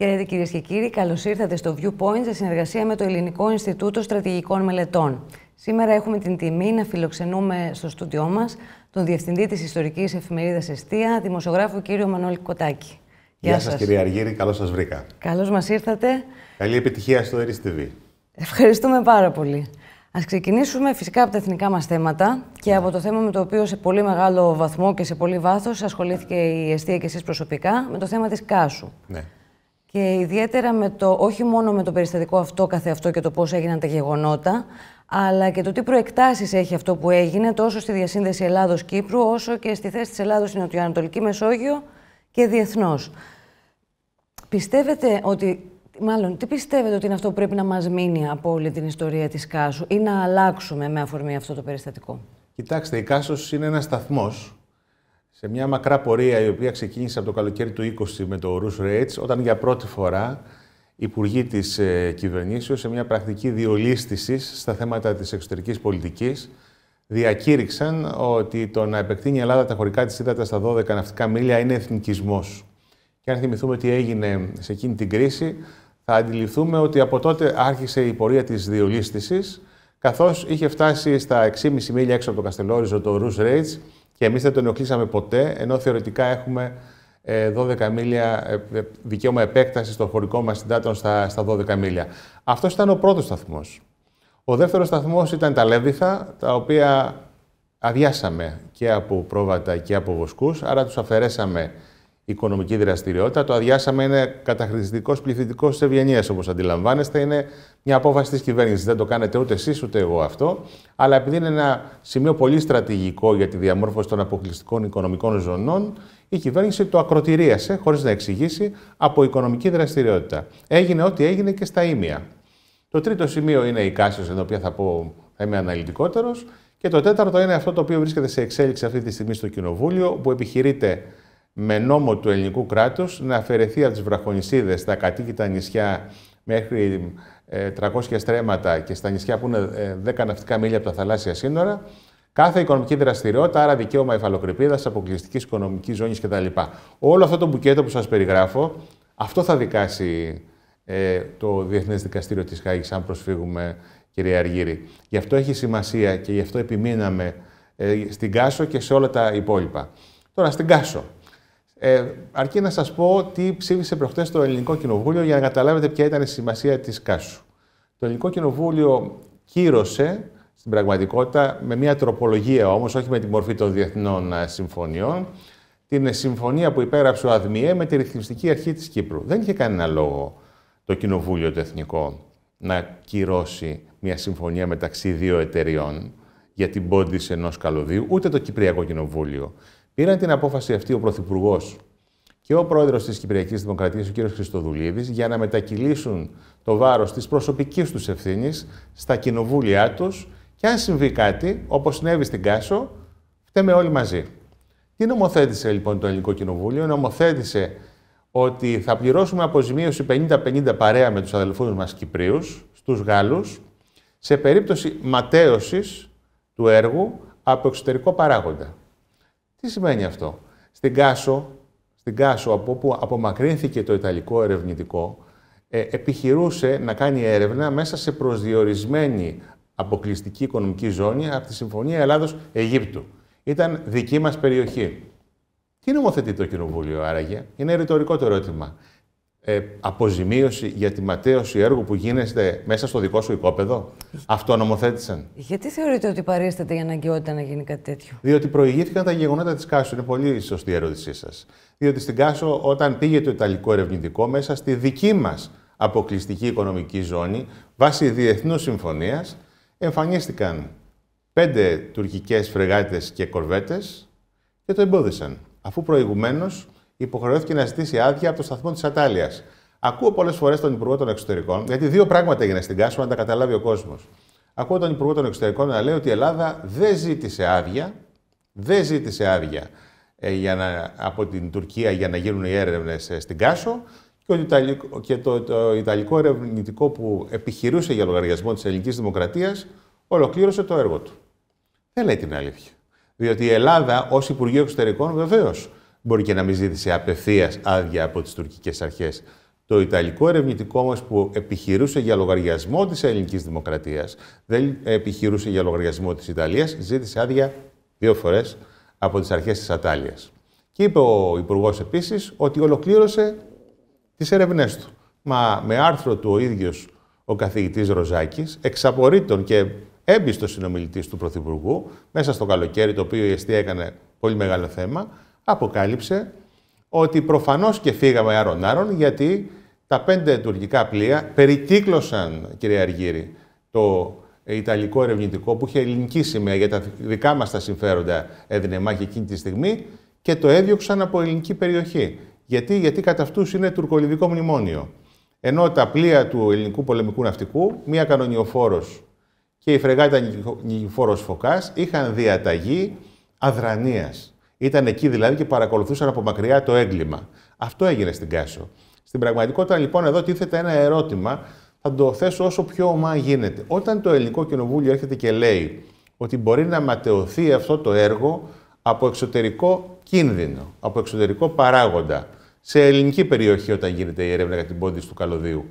Χαίρετε κυρίες και κύριοι, καλώς ήρθατε στο Viewpoint σε συνεργασία με το Ελληνικό Ινστιτούτο Στρατηγικών Μελετών. Σήμερα έχουμε την τιμή να φιλοξενούμε στο στούντιό μας τον Διευθυντή της Ιστορικής Εφημερίδας Εστία, δημοσιογράφο κύριο Μανώλη Κοτάκη. Γεια σας κύριε Αργύρη, καλώς σας βρήκα. Καλώς μας ήρθατε. Καλή επιτυχία στο Eris TV. Ευχαριστούμε πάρα πολύ. Ας ξεκινήσουμε φυσικά από τα εθνικά μας θέματα και από το θέμα με το οποίο σε πολύ μεγάλο βαθμό και σε πολύ βάθος ασχολήθηκε η Εστία και εσείς προσωπικά, με το θέμα της Κάσου. Ναι. Και ιδιαίτερα με το, όχι μόνο με το περιστατικό αυτό καθεαυτό και το πώς έγιναν τα γεγονότα, αλλά και το τι προεκτάσεις έχει αυτό που έγινε τόσο στη διασύνδεση Ελλάδος-Κύπρου, όσο και στη θέση της Ελλάδος στην Νοτιοανατολική Μεσόγειο και διεθνώς. Πιστεύετε ότι, μάλλον, τι πιστεύετε ότι είναι αυτό που πρέπει να μας μείνει από όλη την ιστορία της Κάσου ή να αλλάξουμε με αφορμή αυτό το περιστατικό? Κοιτάξτε, η Κάσος είναι ένας σταθμός σε μια μακρά πορεία η οποία ξεκίνησε από το καλοκαίρι του 20 με το Ρους Ρέιτς, όταν για πρώτη φορά οι υπουργοί της κυβερνήσεως σε μια πρακτική διολίσθησης στα θέματα της εξωτερικής πολιτικής διακήρυξαν ότι το να επεκτείνει η Ελλάδα τα χωρικά της ύδατα στα 12 ναυτικά μίλια είναι εθνικισμός. Και αν θυμηθούμε τι έγινε σε εκείνη την κρίση, θα αντιληφθούμε ότι από τότε άρχισε η πορεία της διολίσθησης, καθώς είχε φτάσει στα 6,5 μίλια έξω από το Καστελόριζο το Ρους Ρέιτς και εμείς δεν τον ενοχλήσαμε ποτέ, ενώ θεωρητικά έχουμε 12 μίλια δικαίωμα επέκτασης των χωρικών μας υδάτων στα 12 μίλια. Αυτός ήταν ο πρώτος σταθμός. Ο δεύτερος σταθμός ήταν τα Λέβδηθα, τα οποία αδειάσαμε και από πρόβατα και από βοσκούς, άρα τους αφαιρέσαμε οικονομική δραστηριότητα. Το αδειάσαμε είναι καταχρηστικός πληθυντικός της ευγενίας, όπως αντιλαμβάνεστε. Είναι μια απόφαση της κυβέρνησης. Δεν το κάνετε ούτε εσείς ούτε εγώ αυτό. Αλλά επειδή είναι ένα σημείο πολύ στρατηγικό για τη διαμόρφωση των αποκλειστικών οικονομικών ζωνών, η κυβέρνηση το ακροτηρίασε, χωρίς να εξηγήσει, από οικονομική δραστηριότητα. Έγινε ό,τι έγινε και στα ήμια. Το τρίτο σημείο είναι η Κάσος, στην οποία θα είμαι αναλυτικότερος. Και το τέταρτο είναι αυτό το οποίο βρίσκεται σε εξέλιξη αυτή τη στιγμή στο Κοινοβούλιο, που επιχειρείται με νόμο του ελληνικού κράτους να αφαιρεθεί από τις βραχονησίδες στα κατοίκητα νησιά μέχρι 300 στρέμματα και στα νησιά που είναι 10 ναυτικά μίλια από τα θαλάσσια σύνορα κάθε οικονομική δραστηριότητα, άρα δικαίωμα υφαλοκρηπίδας, αποκλειστικής οικονομικής ζώνης κτλ. Όλο αυτό το μπουκέτο που σας περιγράφω, αυτό θα δικάσει το Διεθνές Δικαστήριο της Χάγης, αν προσφύγουμε, κύριε Αργύρη. Γι' αυτό έχει σημασία και γι' αυτό επιμείναμε στην Κάσο και σε όλα τα υπόλοιπα. Τώρα, στην Κάσο. Αρκεί να σας πω τι ψήφισε προχτές το Ελληνικό Κοινοβούλιο για να καταλάβετε ποια ήταν η σημασία της Κάσου. Το Ελληνικό Κοινοβούλιο κύρωσε στην πραγματικότητα με μια τροπολογία όμως, όχι με τη μορφή των διεθνών συμφωνιών, την συμφωνία που υπέγραψε ο ΑΔΜΙΕ με τη Ρυθμιστική Αρχή της Κύπρου. Δεν είχε κανένα λόγο το Κοινοβούλιο το Εθνικό να κυρώσει μια συμφωνία μεταξύ δύο εταιριών για την πώντηση ενός καλωδίου, ούτε το Κυπριακό Κοινοβούλιο. Πήραν την απόφαση αυτή ο Πρωθυπουργός και ο Πρόεδρος της Κυπριακής Δημοκρατίας, ο κ. Χριστοδουλίδης, για να μετακυλήσουν το βάρος της προσωπικής τους ευθύνης στα κοινοβούλια τους και αν συμβεί κάτι, όπως συνέβη στην Κάσο, φταίμε όλοι μαζί. Τι νομοθέτησε λοιπόν το Ελληνικό Κοινοβούλιο? Νομοθέτησε ότι θα πληρώσουμε αποζημίωση 50-50 παρέα με τους αδελφούς μας Κυπρίους, στους Γάλλους, σε περίπτωση ματαίωσης του έργου από εξωτερικό παράγοντα. Τι σημαίνει αυτό? Στην Κάσο, από όπου απομακρύνθηκε το Ιταλικό ερευνητικό, επιχειρούσε να κάνει έρευνα μέσα σε προσδιορισμένη αποκλειστική οικονομική ζώνη από τη Συμφωνία Ελλάδος-Αιγύπτου. Ήταν δική μας περιοχή. Τι νομοθετεί το Κοινοβούλιο άραγε? Είναι ρητορικό το ερώτημα. Αποζημίωση για τη ματαίωση έργου που γίνεται μέσα στο δικό σου οικόπεδο? Αυτό νομοθέτησαν. Γιατί θεωρείτε ότι παρίσταται η αναγκαιότητα να γίνει κάτι τέτοιο? Διότι προηγήθηκαν τα γεγονότα της Κάσου. Είναι πολύ σωστή η ερώτησή σας. Διότι στην Κάσο, όταν πήγε το Ιταλικό ερευνητικό μέσα στη δική μας αποκλειστική οικονομική ζώνη, βάσει διεθνούς συμφωνίας, εμφανίστηκαν 5 τουρκικές φρεγάτες και κορβέτες και το εμπόδισαν. Αφού προηγουμένως υποχρεώθηκε να ζητήσει άδεια από το σταθμό της Ατάλειας. Ακούω πολλές φορές τον Υπουργό των Εξωτερικών, γιατί δύο πράγματα έγιναν στην Κάσο, να τα καταλάβει ο κόσμος. Ακούω τον Υπουργό των Εξωτερικών να λέει ότι η Ελλάδα δεν ζήτησε άδεια από την Τουρκία για να γίνουν οι έρευνες στην Κάσο και το Ιταλικό ερευνητικό που επιχειρούσε για λογαριασμό της ελληνικής δημοκρατίας ολοκλήρωσε το έργο του. Δεν λέει την αλήθεια. Διότι η Ελλάδα ως Υπουργείο Εξωτερικών βεβαίως μπορεί και να μην ζήτησε απευθείας άδεια από τις τουρκικές αρχές Το Ιταλικό ερευνητικό όμως που επιχειρούσε για λογαριασμό της ελληνικής δημοκρατίας, δεν επιχειρούσε για λογαριασμό της Ιταλίας, ζήτησε άδεια 2 φορές από τις αρχές της Ατάλειας. Και είπε ο Υπουργός επίσης ότι ολοκλήρωσε τις έρευνές του. Μα με άρθρο του ο ίδιος ο καθηγητής Ροζάκης, εξαπορρίτων και έμπιστος συνομιλητής του Πρωθυπουργού, μέσα στο καλοκαίρι, το οποίο η εστία έκανε πολύ μεγάλο θέμα, αποκάλυψε ότι προφανώς και φύγαμε άρον-άρον, γιατί τα 5 τουρκικά πλοία περικύκλωσαν, κύριε Αργύρη, το Ιταλικό ερευνητικό που είχε ελληνική σημαία, για τα δικά μας τα συμφέροντα έδινε μάχη εκείνη τη στιγμή, και το έδιωξαν από ελληνική περιοχή. Γιατί κατά αυτούς είναι τουρκολιβικό μνημόνιο. Ενώ τα πλοία του ελληνικού πολεμικού ναυτικού, μία κανονιοφόρος και η φρεγάτα νικηφόρος Φωκάς, είχαν διαταγή αδρανίας. Ήταν εκεί δηλαδή και παρακολουθούσαν από μακριά το έγκλημα. Αυτό έγινε στην Κάσο. Στην πραγματικότητα λοιπόν εδώ τίθεται ένα ερώτημα, θα το θέσω όσο πιο ομά γίνεται. Όταν το Ελληνικό Κοινοβούλιο έρχεται και λέει ότι μπορεί να ματαιωθεί αυτό το έργο από εξωτερικό κίνδυνο, από εξωτερικό παράγοντα, σε ελληνική περιοχή όταν γίνεται η έρευνα για την πόντιση του καλωδίου,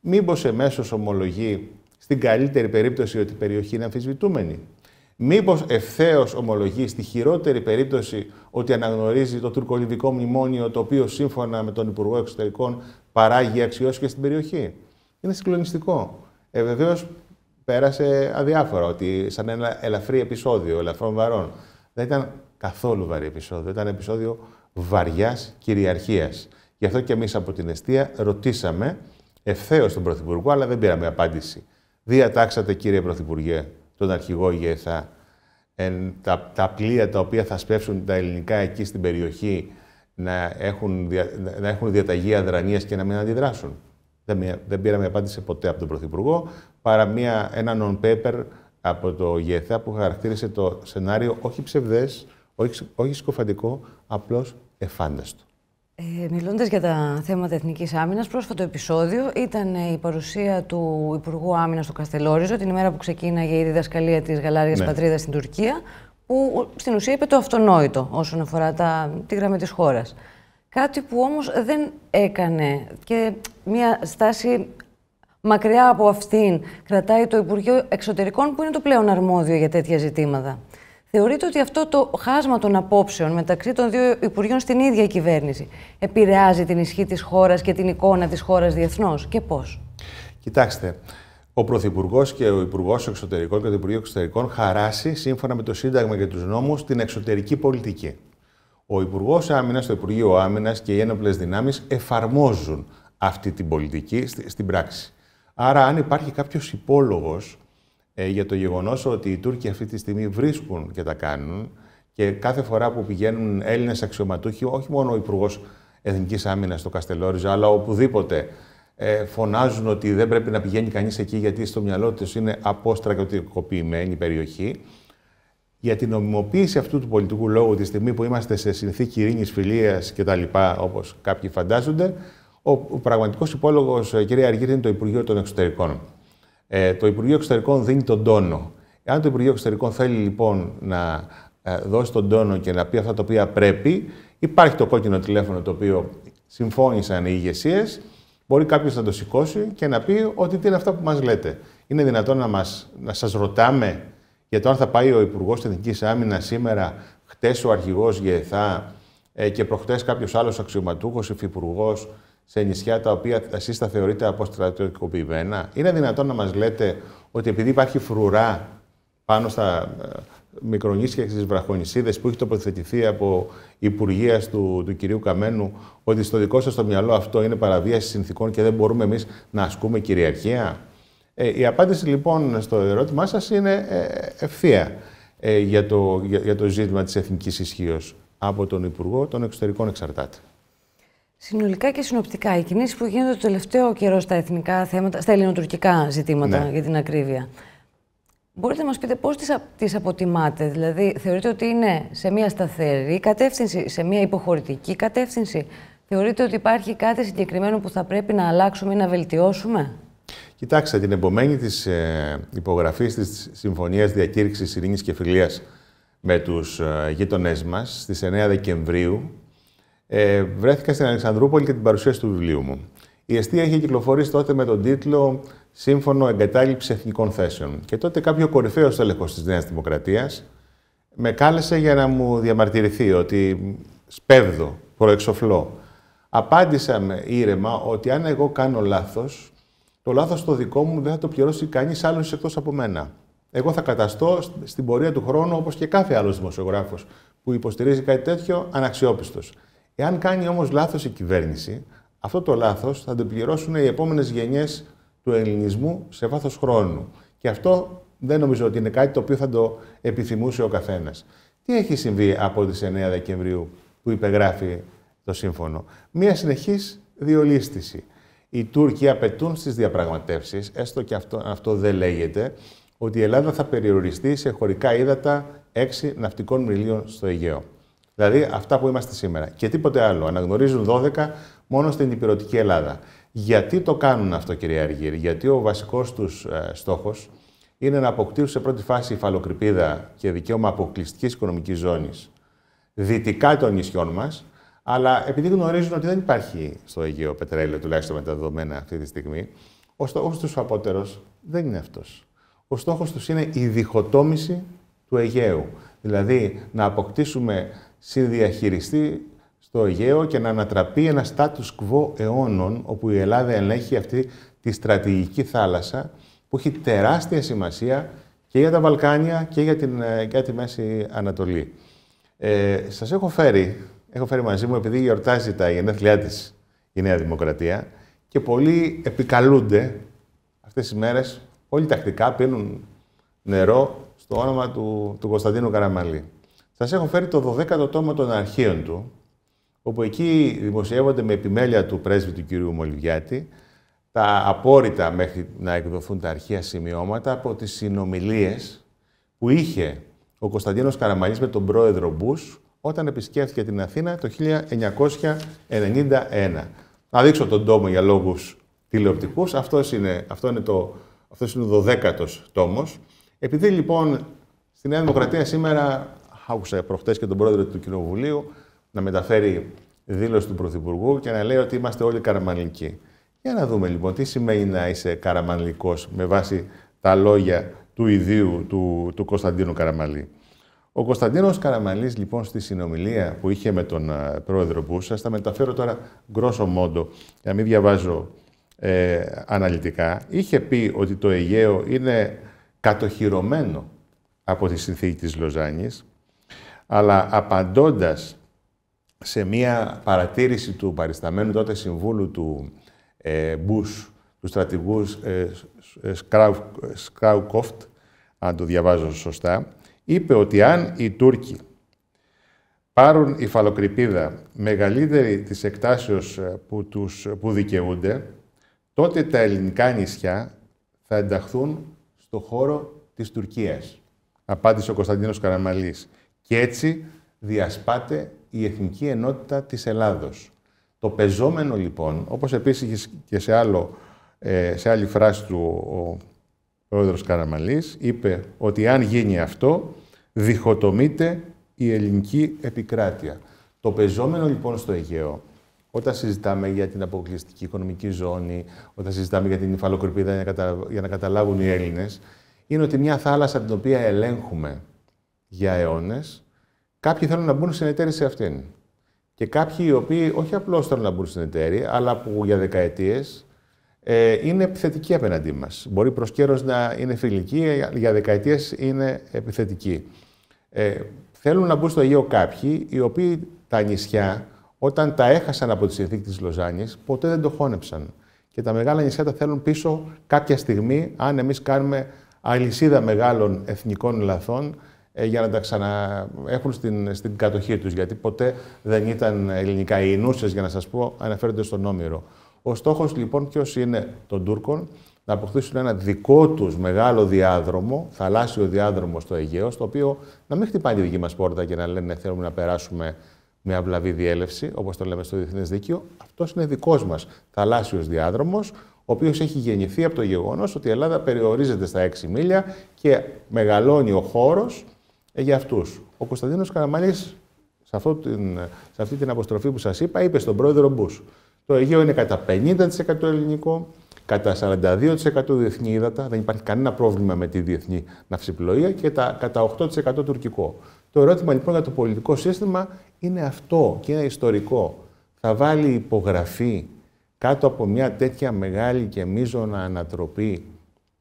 μήπως εμέσως ομολογεί στην καλύτερη περίπτωση ότι η περιοχή είναι αμφισβητούμενη? Μήπως ευθέως ομολογεί στη χειρότερη περίπτωση ότι αναγνωρίζει το τουρκολιβικό μνημόνιο, το οποίο σύμφωνα με τον Υπουργό Εξωτερικών παράγει αξιώσεις και στην περιοχή? Είναι συγκλονιστικό. Βεβαίως πέρασε αδιάφορα, ότι σαν ένα ελαφρύ επεισόδιο, ελαφρών βαρών. Δεν ήταν καθόλου βαρύ επεισόδιο. Ήταν επεισόδιο βαριάς κυριαρχίας. Γι' αυτό και εμείς από την εστία ρωτήσαμε ευθέως τον Πρωθυπουργό, αλλά δεν πήραμε απάντηση. Διατάξατε, κύριε Πρωθυπουργέ, τον αρχηγό ΓΕΘΑ, τα πλοία τα οποία θα σπεύσουν τα ελληνικά εκεί στην περιοχή να έχουν διαταγή αδρανίας και να μην αντιδράσουν? Δεν πήραμε απάντηση ποτέ από τον Πρωθυπουργό, παρά ένα non-paper από το ΓΕΘΑ που χαρακτήρισε το σενάριο όχι ψευδές, όχι συκοφαντικό, απλώς εφάνταστο. Μιλώντας για τα θέματα εθνικής άμυνας, πρόσφατο επεισόδιο ήταν η παρουσία του Υπουργού Άμυνας στο Καστελόριζο, την ημέρα που ξεκίναγε η διδασκαλία της Γαλάζιας Πατρίδας στην Τουρκία, που στην ουσία είπε το αυτονόητο όσον αφορά τη γραμμή της χώρας. Κάτι που όμως δεν έκανε, και μια στάση μακριά από αυτήν κρατάει το Υπουργείο Εξωτερικών, που είναι το πλέον αρμόδιο για τέτοια ζητήματα. Θεωρείτε ότι αυτό το χάσμα των απόψεων μεταξύ των δύο Υπουργείων στην ίδια κυβέρνηση επηρεάζει την ισχύ της χώρας και την εικόνα της χώρας διεθνώς, και πώς? Κοιτάξτε, ο Πρωθυπουργός και ο Υπουργός Εξωτερικών και το Υπουργείο Εξωτερικών χαράσει, σύμφωνα με το Σύνταγμα και τους νόμους, την εξωτερική πολιτική. Ο Υπουργός Άμυνας, το Υπουργείο Άμυνας και οι ένοπλες δυνάμεις εφαρμόζουν αυτή την πολιτική στην πράξη. Άρα, αν υπάρχει κάποιος υπόλογος για το γεγονός ότι οι Τούρκοι αυτή τη στιγμή βρίσκουν και τα κάνουν, και κάθε φορά που πηγαίνουν Έλληνες αξιωματούχοι, όχι μόνο ο Υπουργός Εθνικής Άμυνας στο Καστελόριζο, αλλά οπουδήποτε, φωνάζουν ότι δεν πρέπει να πηγαίνει κανείς εκεί γιατί στο μυαλό τους είναι αποστρατιωτικοποιημένη περιοχή. Για την νομιμοποίηση αυτού του πολιτικού λόγου, τη στιγμή που είμαστε σε συνθήκη ειρήνης, φιλίας κτλ., όπως κάποιοι φαντάζονται, ο πραγματικός υπόλογος, κυρία Αργύρη, είναι το Υπουργείο των Εξωτερικών. Το Υπουργείο Εξωτερικών δίνει τον τόνο. Εάν το Υπουργείο Εξωτερικών θέλει λοιπόν να δώσει τον τόνο και να πει αυτά τα οποία πρέπει, υπάρχει το κόκκινο τηλέφωνο το οποίο συμφώνησαν οι ηγεσίες. Μπορεί κάποιος να το σηκώσει και να πει ότι τι είναι αυτά που μας λέτε. Είναι δυνατόν να σας ρωτάμε για το αν θα πάει ο Υπουργός Εθνικής Άμυνας σήμερα, χτες ο αρχηγός ΓΕΘΑ και προχτές κάποιος άλλος αξιωματούχος, υφυπουργός, σε νησιά τα οποία εσείς τα θεωρείτε αποστρατιωτικοποιημένα? Είναι δυνατόν να μας λέτε ότι επειδή υπάρχει φρουρά πάνω στα μικρονήσια και στις βραχονησίδες που έχει τοποθετηθεί από υπουργεία του κυρίου Καμένου, ότι στο δικό σας το μυαλό αυτό είναι παραβίαση συνθηκών και δεν μπορούμε εμείς να ασκούμε κυριαρχία? Η απάντηση λοιπόν στο ερώτημά σας είναι ευθεία για το ζήτημα της εθνικής ισχύως. Από τον Υπουργό των Εξωτερικών εξαρτάται. Συνολικά και συνοπτικά, οι κινήσεις που γίνονται το τελευταίο καιρό στα εθνικά θέματα, στα ελληνοτουρκικά ζητήματα, για την ακρίβεια, μπορείτε να μας πείτε πώς τις αποτιμάτε? Δηλαδή, θεωρείτε ότι είναι σε μια σταθερή κατεύθυνση, σε μια υποχωρητική κατεύθυνση? Θεωρείτε ότι υπάρχει κάτι συγκεκριμένο που θα πρέπει να αλλάξουμε ή να βελτιώσουμε? Κοιτάξτε, την επομένη της υπογραφής της Συμφωνίας Διακήρυξης Ειρήνης και Φιλίας με τους γείτονές μας, στις 9 Δεκεμβρίου, βρέθηκα στην Αλεξανδρούπολη και την παρουσίαση του βιβλίου μου. Η εστία είχε κυκλοφορήσει τότε με τον τίτλο «Σύμφωνο εγκατάλειψη εθνικών θέσεων». Και τότε κάποιο κορυφαίο τέλεχος της Νέας Δημοκρατίας με κάλεσε για να μου διαμαρτυρηθεί ότι σπέβδω, προεξοφλώ. Απάντησα ήρεμα ότι αν εγώ κάνω λάθος, το λάθος το δικό μου δεν θα το πληρώσει κανείς άλλος εκτός από μένα. Εγώ θα καταστώ στην πορεία του χρόνου, όπως και κάθε άλλος δημοσιογράφος που υποστηρίζει κάτι τέτοιο, αναξιόπιστος. Εάν κάνει όμως λάθος η κυβέρνηση, αυτό το λάθος θα το πληρώσουν οι επόμενες γενιές του ελληνισμού σε βάθος χρόνου. Και αυτό δεν νομίζω ότι είναι κάτι το οποίο θα το επιθυμούσε ο καθένας. Τι έχει συμβεί από τις 9 Δεκεμβρίου που υπεγράφει το σύμφωνο? Μία συνεχής διολίσθηση. Οι Τούρκοι απαιτούν στις διαπραγματεύσεις, έστω και αυτό δεν λέγεται, ότι η Ελλάδα θα περιοριστεί σε χωρικά ύδατα 6 ναυτικών μιλίων στο Αιγαίο. Δηλαδή αυτά που είμαστε σήμερα. Και τίποτε άλλο. Αναγνωρίζουν 12 μόνο στην ηπειρωτική Ελλάδα. Γιατί το κάνουν αυτό, κύριε Αργύρη? Γιατί ο βασικός τους στόχος είναι να αποκτήσουν σε πρώτη φάση υφαλοκρηπίδα και δικαίωμα αποκλειστικής οικονομικής ζώνης δυτικά των νησιών μας, αλλά επειδή γνωρίζουν ότι δεν υπάρχει στο Αιγαίο πετρέλαιο, τουλάχιστον με τα δεδομένα αυτή τη στιγμή, ο στόχος τους απότερος δεν είναι αυτός. Ο στόχος τους είναι η διχοτόμηση του Αιγαίου. Δηλαδή να αποκτήσουμε συνδιαχειριστή στο Αιγαίο και να ανατραπεί ένα status quo αιώνων, όπου η Ελλάδα ελέγχει αυτή τη στρατηγική θάλασσα που έχει τεράστια σημασία και για τα Βαλκάνια και για τη Μέση Ανατολή. Σας έχω φέρει μαζί μου, επειδή γιορτάζει τα γενέθλιά της η Νέα Δημοκρατία και πολλοί επικαλούνται αυτές τις μέρες, όλοι τακτικά πίνουν νερό στο όνομα του Κωνσταντίνου Καραμανλή. Σας έχω φέρει το 12ο τόμο των αρχείων του, όπου εκεί δημοσιεύονται με επιμέλεια του πρέσβη του κ. Μολυβιάτη τα απόρριτα μέχρι να εκδοθούν τα αρχαία σημειώματα από τις συνομιλίες που είχε ο Κωνσταντίνος Καραμανλής με τον πρόεδρο Μπούς όταν επισκέφθηκε την Αθήνα το 1991. Να δείξω τον τόμο για λόγους τηλεοπτικούς. Αυτός είναι ο 12ος τόμος. Επειδή λοιπόν στη Νέα Δημοκρατία σήμερα άκουσα προχτές και τον πρόεδρο του Κοινοβουλίου να μεταφέρει δήλωση του Πρωθυπουργού και να λέει ότι είμαστε όλοι καραμανλικοί. Για να δούμε λοιπόν τι σημαίνει να είσαι καραμανλικός με βάση τα λόγια του ιδίου του Κωνσταντίνου Καραμανλή. Ο Κωνσταντίνος Καραμανλής λοιπόν στη συνομιλία που είχε με τον πρόεδρο Μπούς, σας τα μεταφέρω τώρα grosso modo για να μην διαβάζω αναλυτικά, είχε πει ότι το Αιγαίο είναι κατοχυρωμένο από τη συνθήκη της Λοζάνης, αλλά απαντώντας σε μία παρατήρηση του παρισταμένου τότε συμβούλου του Μπούς, του στρατηγού Σκράουκοφτ, αν το διαβάζω σωστά, είπε ότι αν οι Τούρκοι πάρουν υφαλοκρηπίδα μεγαλύτερη της εκτάσεως που δικαιούνται, τότε τα ελληνικά νησιά θα ενταχθούν στο χώρο της Τουρκίας. Απάντησε ο Κωνσταντίνος Καραμανλής. Και έτσι διασπάται η εθνική ενότητα της Ελλάδος. Το πεζόμενο λοιπόν, όπως επίσης και σε άλλη φράση του ο πρόεδρος Καραμανλής, είπε ότι αν γίνει αυτό, διχοτομείται η ελληνική επικράτεια. Το πεζόμενο λοιπόν στο Αιγαίο, όταν συζητάμε για την αποκλειστική οικονομική ζώνη, όταν συζητάμε για την υφαλοκρηπίδα για να καταλάβουν οι Έλληνες, είναι ότι μια θάλασσα την οποία ελέγχουμε για αιώνες, κάποιοι θέλουν να μπουν συνεταίροι σε αυτήν. Και κάποιοι οι οποίοι όχι απλώς θέλουν να μπουν συνεταίροι, αλλά που για δεκαετίες είναι επιθετικοί απέναντί μας. Μπορεί προς καιρός να είναι φιλικοί, για δεκαετίες είναι επιθετικοί. Θέλουν να μπουν στο Αιγαίο κάποιοι, οι οποίοι τα νησιά, όταν τα έχασαν από τη συνθήκη της Λοζάνης, ποτέ δεν το χώνεψαν. Και τα μεγάλα νησιά τα θέλουν πίσω κάποια στιγμή, αν εμείς κάνουμε αλυσίδα μεγάλων εθνικών λαθών, για να τα ξαναέχουν στην κατοχή τους. Γιατί ποτέ δεν ήταν ελληνικά. Οι Ινούσες, για να σας πω, αναφέρονται στον Όμηρο. Ο στόχος λοιπόν ποιος είναι των Τούρκων? Να αποκτήσουν ένα δικό τους μεγάλο διάδρομο, θαλάσσιο διάδρομο στο Αιγαίο, στο οποίο να μην χτυπάει τη δική μας πόρτα και να λένε θέλουμε να περάσουμε με αυλαβή διέλευση, όπως το λέμε στο Διεθνές Δίκαιο. Αυτός είναι δικός μας θαλάσσιος διάδρομος, ο οποίος έχει γεννηθεί από το γεγονός ότι η Ελλάδα περιορίζεται στα 6 μίλια και μεγαλώνει ο χώρος για αυτούς. Ο Κωνσταντίνος Καραμανλής, σε αυτή την αποστροφή που σας είπα, είπε στον πρόεδρο Μπούς, Το Αιγαίο είναι κατά 50% ελληνικό, κατά 42% διεθνή ύδατα, δεν υπάρχει κανένα πρόβλημα με τη διεθνή ναυσιπλοεία και κατά 8% τουρκικό. Το ερώτημα λοιπόν για το πολιτικό σύστημα είναι αυτό και είναι ιστορικό. Θα βάλει υπογραφή κάτω από μια τέτοια μεγάλη και μείζωνα ανατροπή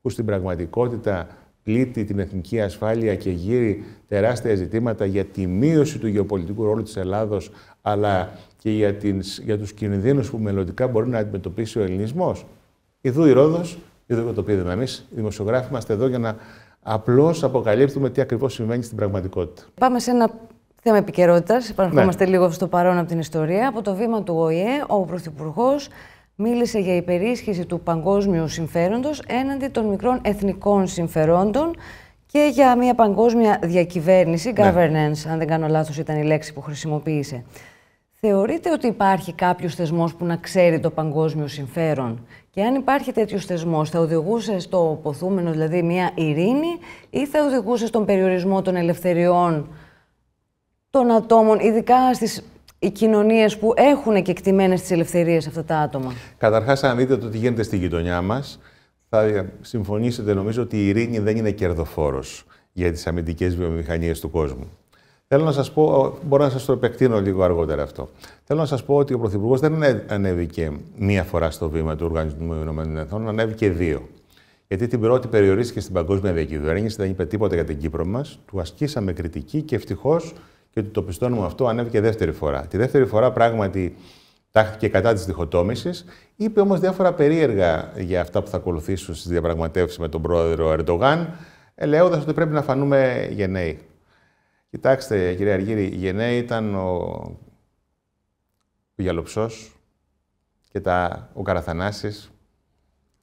που στην πραγματικότητα πλήττει την εθνική ασφάλεια και γύρει τεράστια ζητήματα για τη μείωση του γεωπολιτικού ρόλου της Ελλάδος, αλλά και για τους κινδύνους που μελλοντικά μπορεί να αντιμετωπίσει ο ελληνισμός. Ιδού η Ρόδος, ιδού το πείδημα. Εμείς οι δημοσιογράφοι είμαστε εδώ για να απλώς αποκαλύπτουμε τι ακριβώς συμβαίνει στην πραγματικότητα. Πάμε σε ένα θέμα επικαιρότητας. Επαναρχόμαστε λίγο στο παρόν από την ιστορία. Από το βήμα του ΟΗΕ, ο Πρωθυπουργός μίλησε για υπερίσχυση του παγκόσμιου συμφέροντος έναντι των μικρών εθνικών συμφερόντων και για μια παγκόσμια διακυβέρνηση, governance, αν δεν κάνω λάθος ήταν η λέξη που χρησιμοποίησε. Θεωρείτε ότι υπάρχει κάποιος θεσμός που να ξέρει το παγκόσμιο συμφέρον και αν υπάρχει τέτοιος θεσμός θα οδηγούσε στο ποθούμενο, δηλαδή μια ειρήνη, ή θα οδηγούσε στον περιορισμό των ελευθεριών των ατόμων, ειδικά στις κοινωνίες που έχουν κεκτημένες τις ελευθερίες αυτά τα άτομα? Καταρχάς, αν δείτε το τι γίνεται στη γειτονιά μας, θα συμφωνήσετε νομίζω ότι η ειρήνη δεν είναι κερδοφόρος για τις αμυντικές βιομηχανίες του κόσμου. Θέλω να σας πω, μπορώ να σας το επεκτείνω λίγο αργότερα αυτό. Θέλω να σας πω ότι ο Πρωθυπουργός δεν ανέβηκε μία φορά στο βήμα του Οργανισμού Ηνωμένων Εθνών, ανέβηκε δύο. Γιατί την πρώτη περιορίστηκε στην παγκόσμια διακυβέρνηση, δεν είπε τίποτα για την Κύπρο μας, του ασκήσαμε κριτική και ευτυχώς, και ότι το πιστώνουμε αυτό, ανέβηκε δεύτερη φορά. Τη δεύτερη φορά πράγματι τάχθηκε κατά της διχοτόμησης, είπε όμως διάφορα περίεργα για αυτά που θα ακολουθήσουν στις διαπραγματεύσεις με τον πρόεδρο Ερντογάν, λέγοντας ότι πρέπει να φανούμε γενναίοι. Κοιτάξτε, κύριε Αργύρη, γενναίοι ήταν ο Γιαλοψός και ο Καραθανάσης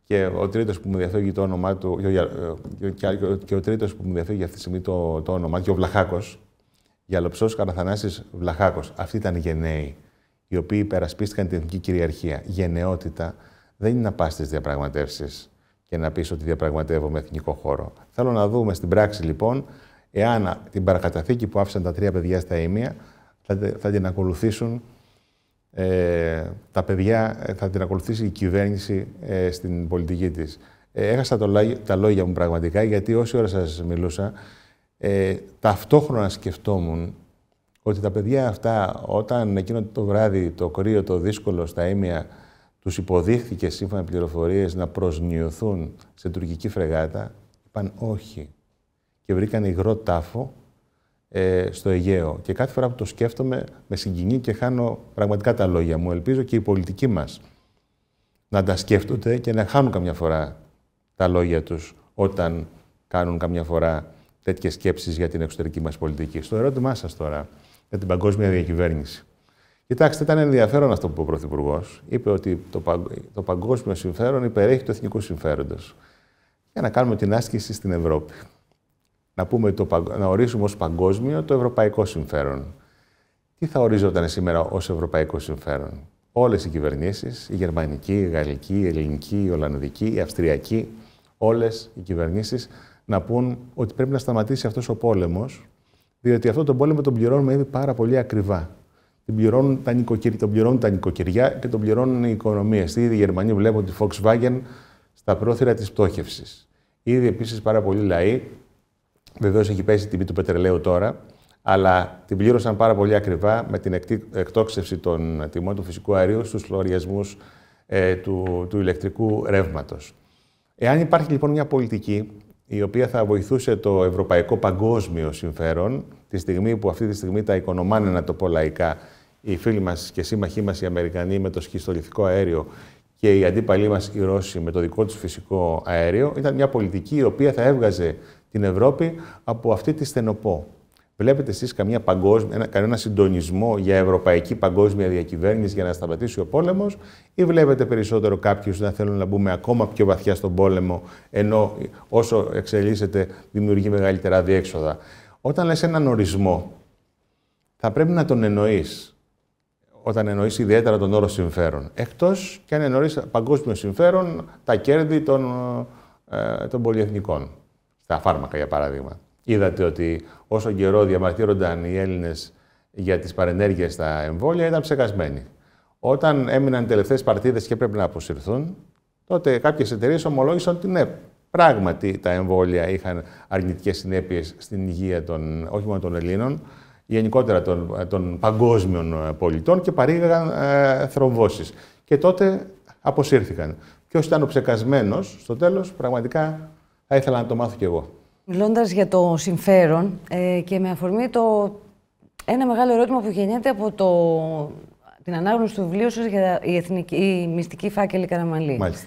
και ο τρίτος που μου διαφεύγει το όνομά του, και ο τρίτος που μου διαφεύγει αυτή τη στιγμή το όνομά του, και ο Βλαχάκος. Γιαλοψός, Καραθανάσης, Βλαχάκος. Αυτοί ήταν γενναίοι, οι οποίοι υπερασπίστηκαν την εθνική κυριαρχία. Γενναιότητα δεν είναι να πας στις διαπραγματεύσεις και να πεις ότι διαπραγματεύομαι εθνικό χώρο. Θέλω να δούμε στην πράξη, λοιπόν, εάν την παρακαταθήκη που άφησαν τα τρία παιδιά στα Ήμια θα την ακολουθήσουν τα παιδιά, θα την ακολουθήσει η κυβέρνηση στην πολιτική της. Έχασα τα λόγια μου πραγματικά, γιατί όση ώρα σας μιλούσα, ταυτόχρονα σκεφτόμουν ότι τα παιδιά αυτά, όταν εκείνο το βράδυ το κρύο, το δύσκολο στα Ήμια, τους υποδείχθηκε σύμφωνα με πληροφορίες να προσνιωθούν σε τουρκική φρεγάτα, είπαν όχι. Και βρήκαν υγρό τάφο στο Αιγαίο. Και κάθε φορά που το σκέφτομαι, με συγκινεί και χάνω πραγματικά τα λόγια μου. Ελπίζω και οι πολιτικοί μας να τα σκέφτονται και να χάνουν καμιά φορά τα λόγια τους όταν κάνουν καμιά φορά τέτοιες σκέψεις για την εξωτερική μας πολιτική. Στο ερώτημά σας τώρα, για την παγκόσμια διακυβέρνηση. Κοιτάξτε, ήταν ενδιαφέρον αυτό που είπε ο Πρωθυπουργός. Είπε ότι το παγκόσμιο συμφέρον υπερέχει του εθνικού συμφέροντος. Για να κάνουμε την άσκηση στην Ευρώπη. Να ορίσουμε ως παγκόσμιο το ευρωπαϊκό συμφέρον. Τι θα οριζόταν σήμερα ως ευρωπαϊκό συμφέρον? Όλες οι κυβερνήσεις, η γερμανική, η γαλλική, η ελληνική, η ολλανδική, η αυστριακή, όλες οι κυβερνήσεις να πούν ότι πρέπει να σταματήσει αυτός ο πόλεμος, διότι αυτόν τον πόλεμο τον πληρώνουμε ήδη πάρα πολύ ακριβά. Τον πληρώνουν τα νοικοκυριά και τον πληρώνουν οι οικονομίες. Ήδη οι Γερμανοί βλέπουν τη Volkswagen στα πρόθυρα της πτώχευσης. Ήδη επίσης πάρα πολλοί λαοί, βεβαίως έχει πέσει η τιμή του πετρελαίου τώρα, αλλά την πλήρωσαν πάρα πολύ ακριβά με την εκτόξευση των τιμών του φυσικού αερίου στους λογαριασμούς του ηλεκτρικού ρεύματος. Εάν υπάρχει λοιπόν μια πολιτική η οποία θα βοηθούσε το ευρωπαϊκό παγκόσμιο συμφέρον, τη στιγμή που αυτή τη στιγμή τα οικονομάνε, να το πω λαϊκά, οι φίλοι μας και σύμμαχοί μας οι Αμερικανοί με το σχιστολιθικό αέριο και οι αντίπαλοι μας οι Ρώσοι με το δικό τους φυσικό αέριο, ήταν μια πολιτική η οποία θα έβγαζε την Ευρώπη από αυτή τη στενοπό. Βλέπετε εσείς κανένα συντονισμό για ευρωπαϊκή παγκόσμια διακυβέρνηση για να σταματήσει ο πόλεμος, ή βλέπετε περισσότερο κάποιους να θέλουν να μπούμε ακόμα πιο βαθιά στον πόλεμο, ενώ όσο εξελίσσεται δημιουργεί μεγαλύτερα διέξοδα? Όταν λες έναν ορισμό, θα πρέπει να τον εννοείς. Όταν εννοείς ιδιαίτερα τον όρο συμφέρον. Εκτός και αν εννοείς παγκόσμιο συμφέρον, τα κέρδη των πολυεθνικών. Στα φάρμακα, για παράδειγμα. Είδατε ότι όσο καιρό διαμαρτύρονταν οι Έλληνες για τις παρενέργειες στα εμβόλια, ήταν ψεκασμένοι. Όταν έμειναν τελευταίες παρτίδες και έπρεπε να αποσυρθούν, τότε κάποιες εταιρείες ομολόγησαν ότι ναι, πράγματι τα εμβόλια είχαν αρνητικές συνέπειες στην υγεία όχι μόνο των Ελλήνων, γενικότερα των παγκόσμιων πολιτών και παρήγαγαν θρομβώσεις. Και τότε αποσύρθηκαν. Ποιος ήταν ο ψεκασμένος στο τέλος, πραγματικά θα ήθελα να το μάθω κι εγώ. Μιλώντας για το συμφέρον και με αφορμή ένα μεγάλο ερώτημα που γεννιέται από την ανάγνωση του βιβλίου σας για η μυστική φάκελη Καραμανλή. Μάλιστα.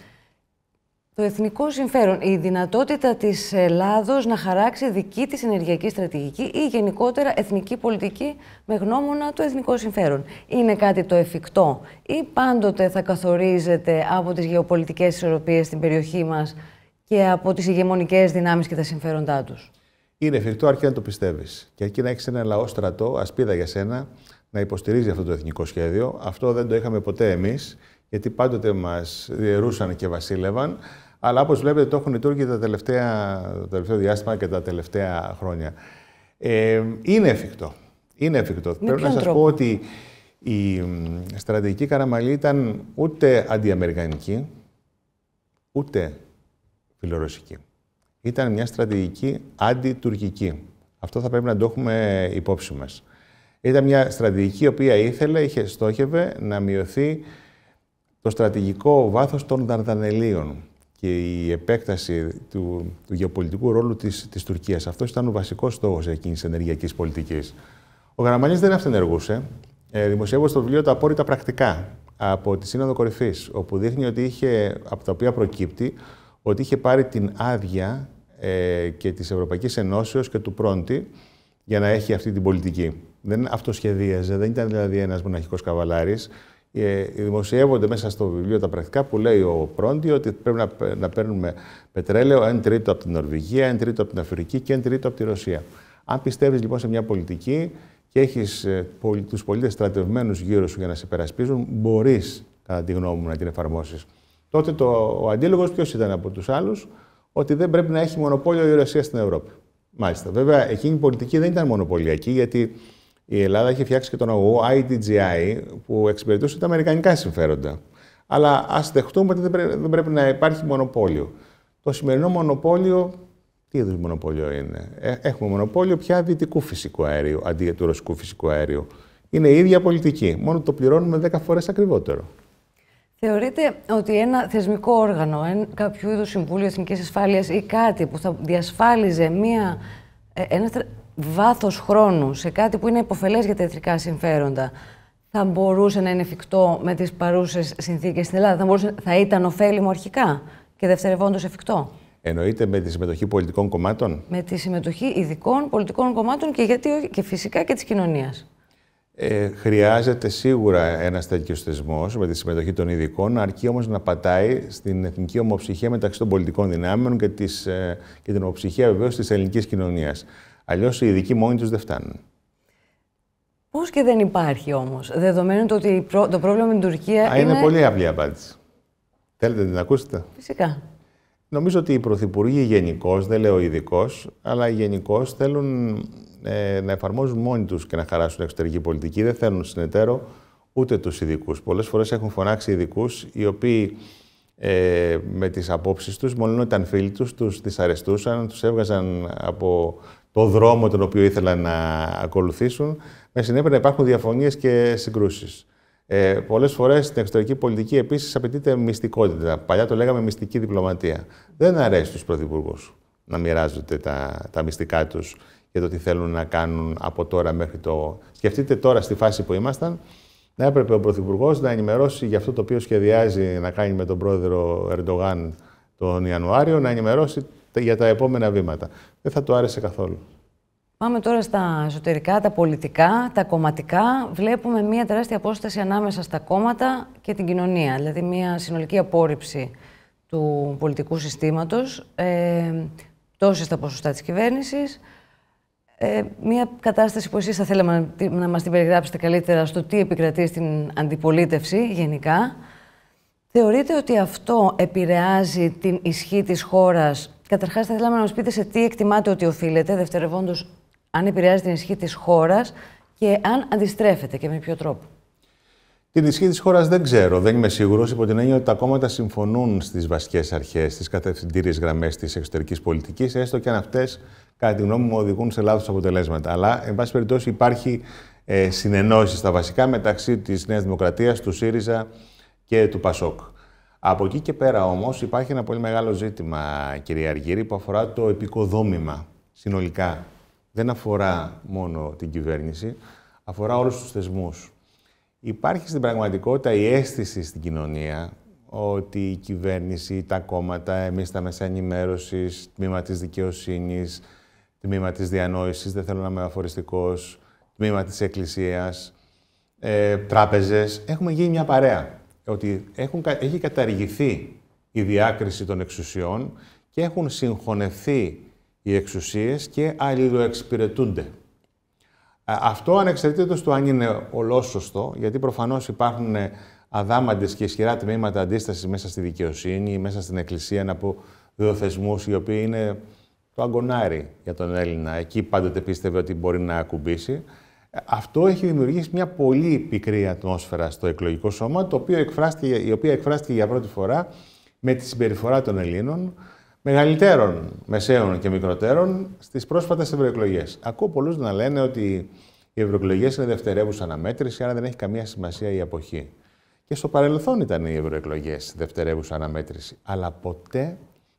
Το εθνικό συμφέρον, η δυνατότητα της Ελλάδος να χαράξει δική της ενεργειακή στρατηγική ή γενικότερα εθνική πολιτική με γνώμονα το εθνικό συμφέρον. Είναι κάτι το εφικτό ή πάντοτε θα καθορίζεται από τις γεωπολιτικές ισορροπίες στην περιοχή μας και από τις ηγεμονικές δυνάμεις και τα συμφέροντά τους? Είναι εφικτό αρκεί να το πιστεύεις. Και αρκεί να έχεις ένα λαό στρατό, ασπίδα για σένα, να υποστηρίζει αυτό το εθνικό σχέδιο. Αυτό δεν το είχαμε ποτέ εμείς, γιατί πάντοτε μας διαιρούσαν και βασίλευαν. Αλλά όπως βλέπετε το έχουν οι Τούρκοι το τελευταίο διάστημα και τα τελευταία χρόνια. Είναι εφικτό. Είναι εφικτό. Πρέπει να σας πω ότι η στρατηγική Καραμανλή ήταν ούτε αντιαμερικανική, ούτε φιλορωσική. Ήταν μια στρατηγική αντιτουρκική. Αυτό θα πρέπει να το έχουμε υπόψη μας. Ήταν μια στρατηγική η οποία είχε στόχευε να μειωθεί το στρατηγικό βάθος των Δαρδανελίων και η επέκταση του γεωπολιτικού ρόλου της Τουρκίας. Αυτός ήταν ο βασικός στόχος εκείνης της ενεργειακής πολιτικής. Ο Καραμανλής δεν αυτενεργούσε. Δημοσιεύω στο βιβλίο τα απόρριτα πρακτικά από τη Σύνοδο Κορυφής, όπου δείχνει ότι από τα οποία προκύπτει ότι είχε πάρει την άδεια και της Ευρωπαϊκής Ενώσεως και του Πρόντι για να έχει αυτή την πολιτική. Δεν αυτοσχεδίαζε, δεν ήταν δηλαδή ένας μοναχικός καβαλάρης. Δημοσιεύονται μέσα στο βιβλίο τα πρακτικά που λέει ο Πρόντι ότι πρέπει να παίρνουμε πετρέλαιο 1/3 από την Νορβηγία, 1/3 από την Αφρική και 1/3 από τη Ρωσία. Αν πιστεύεις λοιπόν σε μια πολιτική και έχεις τους πολίτες στρατευμένους γύρω σου για να σε υπερασπίζουν, μπορείς, κατά τη γνώμη μου, να την εφαρμόσεις. Τότε ο αντίλογος ποιος ήταν από τους άλλους? Ότι δεν πρέπει να έχει μονοπόλιο η Ρωσία στην Ευρώπη. Μάλιστα. Βέβαια, εκείνη η πολιτική δεν ήταν μονοπωλιακή, γιατί η Ελλάδα είχε φτιάξει και τον αγωγό ITGI που εξυπηρετούσε τα αμερικανικά συμφέροντα. Αλλά ας δεχτούμε ότι δεν πρέπει να υπάρχει μονοπόλιο. Το σημερινό μονοπόλιο, τι είδους μονοπόλιο είναι? Έχουμε μονοπόλιο πια δυτικού φυσικού αερίου αντί του ρωσικού φυσικού αερίου. Είναι η ίδια πολιτική, μόνο το πληρώνουμε 10 φορές ακριβότερο. Θεωρείτε ότι ένα θεσμικό όργανο, κάποιο είδους Συμβούλιο Εθνικής Ασφάλειας ή κάτι που θα διασφάλιζε ένα βάθος χρόνου σε κάτι που είναι υποφελές για τα εθνικά συμφέροντα, θα μπορούσε να είναι εφικτό με τις παρούσες συνθήκες στην Ελλάδα? Θα ήταν ωφέλιμο αρχικά και δευτερευόντως εφικτό? Εννοείται με τη συμμετοχή πολιτικών κομμάτων? Με τη συμμετοχή ειδικών πολιτικών κομμάτων και φυσικά και της κοινωνίας. Χρειάζεται σίγουρα ένας τέτοιος θεσμός με τη συμμετοχή των ειδικών, αρκεί όμως να πατάει στην εθνική ομοψυχία μεταξύ των πολιτικών δυνάμεων και την ομοψυχία βεβαίως της ελληνικής κοινωνίας. Αλλιώς οι ειδικοί μόνοι τους δεν φτάνουν. Πώς και δεν υπάρχει όμως, δεδομένου ότι το πρόβλημα με την Τουρκία είναι πολύ απλή απάντηση. Θέλετε να την ακούσετε? Φυσικά. Νομίζω ότι οι πρωθυπουργοί γενικώς, δεν λέω ειδικώς, αλλά γενικώς θέλουν να εφαρμόζουν μόνοι τους και να χαράσουν εξωτερική πολιτική. Δεν θέλουν συνεταίρο ούτε τους ειδικούς. Πολλές φορές έχουν φωνάξει ειδικούς οι οποίοι με τις απόψεις τους, μόλις ήταν φίλοι τους δυσαρεστούσαν, τους έβγαζαν από το δρόμο τον οποίο ήθελαν να ακολουθήσουν, με συνέπεια να υπάρχουν διαφωνίες και συγκρούσεις. Πολλές φορές στην εξωτερική πολιτική επίσης απαιτείται μυστικότητα. Παλιά το λέγαμε μυστική διπλωματία. Δεν αρέσει στους πρωθυπουργούς να μοιράζονται τα μυστικά τους για το τι θέλουν να κάνουν από τώρα μέχρι το... Σκεφτείτε τώρα στη φάση που ήμασταν, να έπρεπε ο πρωθυπουργός να ενημερώσει για αυτό το οποίο σχεδιάζει να κάνει με τον πρόεδρο Ερντογάν τον Ιανουάριο, να ενημερώσει για τα επόμενα βήματα. Δεν θα του άρεσε καθόλου. Πάμε τώρα στα εσωτερικά, τα πολιτικά, τα κομματικά. Βλέπουμε μια τεράστια απόσταση ανάμεσα στα κόμματα και την κοινωνία. Δηλαδή μια συνολική απόρριψη του πολιτικού συστήματος, πτώση στα ποσοστά της κυβέρνησης. Μια κατάσταση που εσείς θα θέλαμε να μας την περιγράψετε καλύτερα στο τι επικρατεί στην αντιπολίτευση γενικά. Θεωρείτε ότι αυτό επηρεάζει την ισχύ της χώρας? Καταρχάς, θα θέλαμε να μας πείτε σε τι εκτιμάτε ότι οφείλεται, δευτερευόντως, αν επηρεάζει την ισχύ της χώρας και αν αντιστρέφεται και με ποιο τρόπο. Την ισχύ της χώρας δεν ξέρω, δεν είμαι σίγουρος, υπό την έννοια ότι τα κόμματα συμφωνούν στις βασικές αρχές, στις κατευθυντήριες γραμμές της εξωτερικής πολιτικής, έστω και αν αυτές, κατά τη γνώμη μου, οδηγούν σε λάθος αποτελέσματα. Αλλά, εν πάση περιπτώσει, υπάρχει συνεννόηση στα βασικά μεταξύ της Νέας Δημοκρατίας, του ΣΥΡΙΖΑ και του ΠΑΣΟΚ. Από εκεί και πέρα όμως υπάρχει ένα πολύ μεγάλο ζήτημα, κυρία Αργύρη, που αφορά το επικοδόμημα συνολικά. Δεν αφορά μόνο την κυβέρνηση, αφορά όλους τους θεσμούς. Υπάρχει στην πραγματικότητα η αίσθηση στην κοινωνία ότι η κυβέρνηση, τα κόμματα, εμείς τα μέσα ενημέρωσης, τμήμα της δικαιοσύνης, τμήμα της διανόησης, δεν θέλω να είμαι αφοριστικός, τμήμα της εκκλησίας, τράπεζες, έχουμε γίνει μια παρέα. Ότι έχει καταργηθεί η διάκριση των εξουσιών και έχουν συγχωνευθεί οι εξουσίες και αλληλοεξυπηρετούνται. Αυτό ανεξαρτήτως του αν είναι ολόσωστο, γιατί προφανώς υπάρχουν αδάμαντες και ισχυρά τμήματα αντίστασης μέσα στη δικαιοσύνη, μέσα στην εκκλησία, από δύο θεσμούς, οι οποίοι είναι το αγκονάρι για τον Έλληνα. Εκεί πάντοτε πίστευε ότι μπορεί να ακουμπήσει. Αυτό έχει δημιουργήσει μια πολύ πικρή ατμόσφαιρα στο εκλογικό σώμα, η οποία εκφράστηκε για πρώτη φορά με τη συμπεριφορά των Ελλήνων, μεγαλύτερων, μεσαίων και μικροτέρων, στις πρόσφατες ευρωεκλογές. Ακούω πολλούς να λένε ότι οι ευρωεκλογές είναι δευτερεύουσα αναμέτρηση, άρα δεν έχει καμία σημασία η αποχή. Και στο παρελθόν ήταν οι ευρωεκλογές δευτερεύουσα αναμέτρηση. Αλλά ποτέ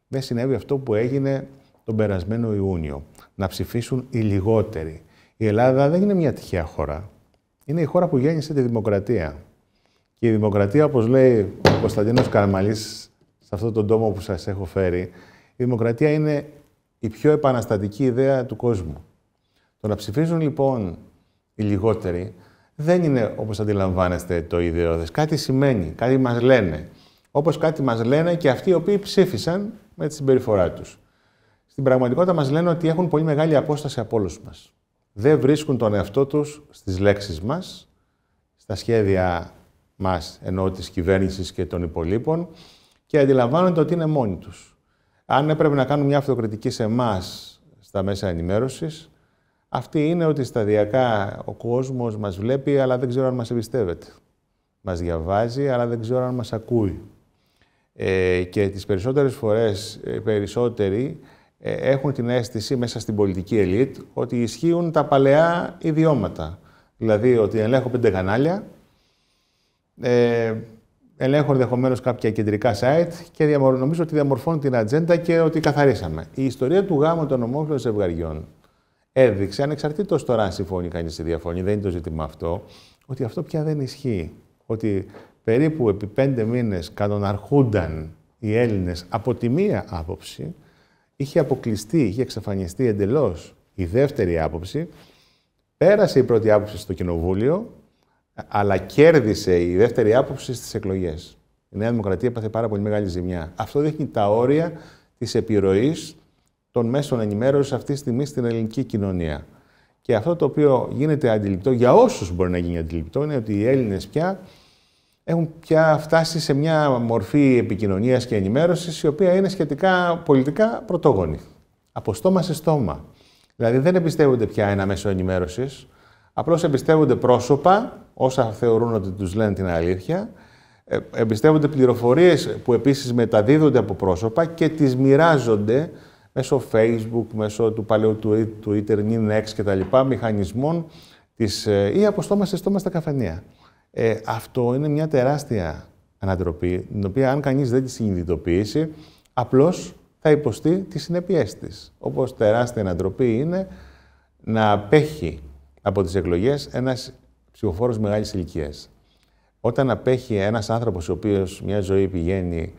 δεν συνέβη αυτό που έγινε τον περασμένο Ιούνιο. Να ψηφίσουν οι λιγότεροι. Η Ελλάδα δεν είναι μια τυχαία χώρα. Είναι η χώρα που γέννησε τη δημοκρατία. Και η δημοκρατία, όπως λέει ο Κωνσταντίνος Καραμαλής σε αυτόν τον τόμο που σας έχω φέρει, η δημοκρατία είναι η πιο επαναστατική ιδέα του κόσμου. Το να ψηφίζουν λοιπόν οι λιγότεροι δεν είναι, όπως αντιλαμβάνεστε, το ιδεώδες. Κάτι σημαίνει, κάτι μας λένε. Όπως κάτι μας λένε και αυτοί οι οποίοι ψήφισαν με τη συμπεριφορά τους. Στην πραγματικότητα μας λένε ότι έχουν πολύ μεγάλη απόσταση από όλους μας. Δεν βρίσκουν τον εαυτό τους στις λέξεις μας, στα σχέδια μας, ενώ της κυβέρνησης και των υπολείπων, και αντιλαμβάνονται ότι είναι μόνοι τους. Αν έπρεπε να κάνουν μια αυτοκριτική σε εμάς στα μέσα ενημέρωσης, αυτή είναι ότι σταδιακά ο κόσμος μας βλέπει, αλλά δεν ξέρω αν μας εμπιστεύεται. Μας διαβάζει, αλλά δεν ξέρω αν μας ακούει. Και τις περισσότερες φορές, περισσότεροι έχουν την αίσθηση μέσα στην πολιτική ελίτ ότι ισχύουν τα παλαιά ιδιώματα. Δηλαδή ότι ελέγχω 5 κανάλια, ελέγχω ενδεχομένως κάποια κεντρικά site και νομίζω ότι διαμορφώνουν την ατζέντα και ότι καθαρίσαμε. Η ιστορία του γάμου των ομόφυλων ζευγαριών έδειξε, ανεξαρτήτως τώρα αν συμφωνεί κανείς ή διαφωνεί, δεν είναι το ζήτημα αυτό, ότι αυτό πια δεν ισχύει. Ότι περίπου επί 5 μήνες κανοναρχούνταν οι Έλληνες από τη μία άποψη, είχε αποκλειστεί, είχε εξαφανιστεί εντελώς η δεύτερη άποψη, πέρασε η πρώτη άποψη στο Κοινοβούλιο, αλλά κέρδισε η δεύτερη άποψη στις εκλογές. Η Νέα Δημοκρατία έπαθε πάρα πολύ μεγάλη ζημιά. Αυτό δείχνει τα όρια της επιρροής των μέσων ενημέρωσης αυτή τη στιγμή στην ελληνική κοινωνία. Και αυτό το οποίο γίνεται αντιληπτό, για όσους μπορεί να γίνει αντιληπτό, είναι ότι οι Έλληνες πια έχουν φτάσει σε μια μορφή επικοινωνίας και ενημέρωσης, η οποία είναι σχετικά πολιτικά πρωτόγονη. Από στόμα σε στόμα. Δηλαδή δεν εμπιστεύονται πια ένα μέσο ενημέρωσης, απλώς εμπιστεύονται πρόσωπα, όσα θεωρούν ότι τους λένε την αλήθεια, εμπιστεύονται πληροφορίες που επίσης μεταδίδονται από πρόσωπα και τις μοιράζονται μέσω Facebook, μέσω του παλαιού Twitter, X κτλ. Μηχανισμών ή από στόμα σε στόμα στα καφενεία. Αυτό είναι μια τεράστια ανατροπή, την οποία αν κανείς δεν τη συνειδητοποιήσει, απλώς θα υποστεί τις συνέπειές της. Όπως τεράστια ανατροπή είναι να απέχει από τις εκλογές ένας ψηφοφόρος μεγάλης ηλικίας. Όταν απέχει ένας άνθρωπος ο οποίος μια ζωή πηγαίνει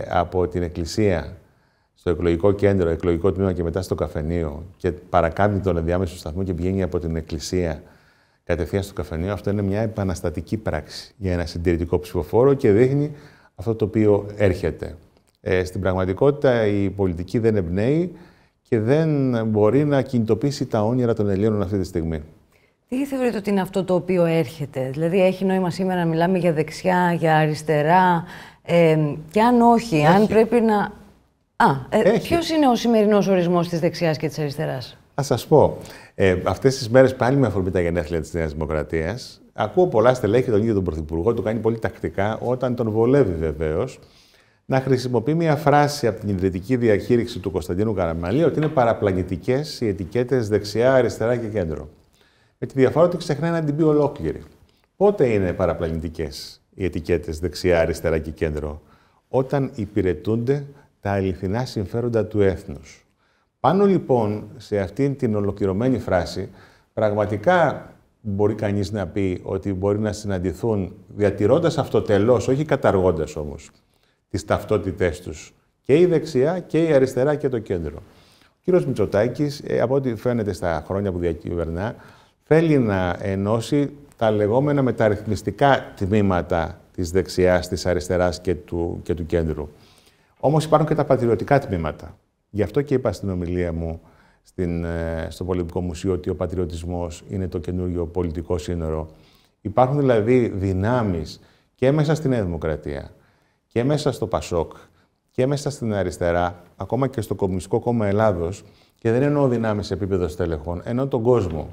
από την εκκλησία στο εκλογικό κέντρο, εκλογικό τμήμα και μετά στο καφενείο και παρακάμπτει τον ενδιάμεσο σταθμό και πηγαίνει από την εκκλησία κατευθείαν στο καφενείο, αυτό είναι μια επαναστατική πράξη για ένα συντηρητικό ψηφοφόρο και δείχνει αυτό το οποίο έρχεται. Στην πραγματικότητα η πολιτική δεν εμπνέει και δεν μπορεί να κινητοποιήσει τα όνειρα των Ελλήνων αυτή τη στιγμή. Τι θεωρείτε ότι είναι αυτό το οποίο έρχεται? Δηλαδή έχει νόημα σήμερα να μιλάμε για δεξιά, για αριστερά και αν όχι, αν πρέπει να... Ποιος είναι ο σημερινός ορισμός της δεξιάς και της αριστεράς? Θα σας πω. Αυτές τις μέρες πάλι με αφορμή τα γενέθλια της Νέας Δημοκρατίας ακούω πολλά στελέχη, τον ίδιο τον Πρωθυπουργό, το κάνει πολύ τακτικά, όταν τον βολεύει βεβαίως, να χρησιμοποιεί μια φράση από την ιδρυτική διακήρυξη του Κωνσταντίνου Καραμανλή, ότι είναι παραπλανητικές οι ετικέτες δεξιά, αριστερά και κέντρο. Με τη διαφορά ότι ξεχνάει να την πει ολόκληρη. Πότε είναι παραπλανητικές οι ετικέτες δεξιά, αριστερά και κέντρο? Όταν υπηρετούνται τα αληθινά συμφέροντα του έθνους. Πάνω λοιπόν σε αυτήν την ολοκληρωμένη φράση, πραγματικά μπορεί κανείς να πει ότι μπορεί να συναντηθούν, διατηρώντας αυτοτελώς, όχι καταργώντας όμως, τις ταυτότητές τους, και η δεξιά και η αριστερά και το κέντρο. Ο κύριος Μητσοτάκης, από ό,τι φαίνεται στα χρόνια που διακυβερνά, θέλει να ενώσει τα λεγόμενα μεταρρυθμιστικά τμήματα της δεξιάς, της αριστεράς και του κέντρου. Όμως υπάρχουν και τα πατριωτικά τμήματα. Γι' αυτό και είπα στην ομιλία μου στο Πολιτικό Μουσείο ότι ο πατριωτισμός είναι το καινούργιο πολιτικό σύνορο. Υπάρχουν δηλαδή δυνάμεις και μέσα στην Νέα Δημοκρατία και μέσα στο ΠΑΣΟΚ και μέσα στην αριστερά, ακόμα και στο Κομμουνιστικό Κόμμα Ελλάδος, και δεν εννοώ δυνάμεις σε επίπεδο στελεχών, εννοώ τον κόσμο.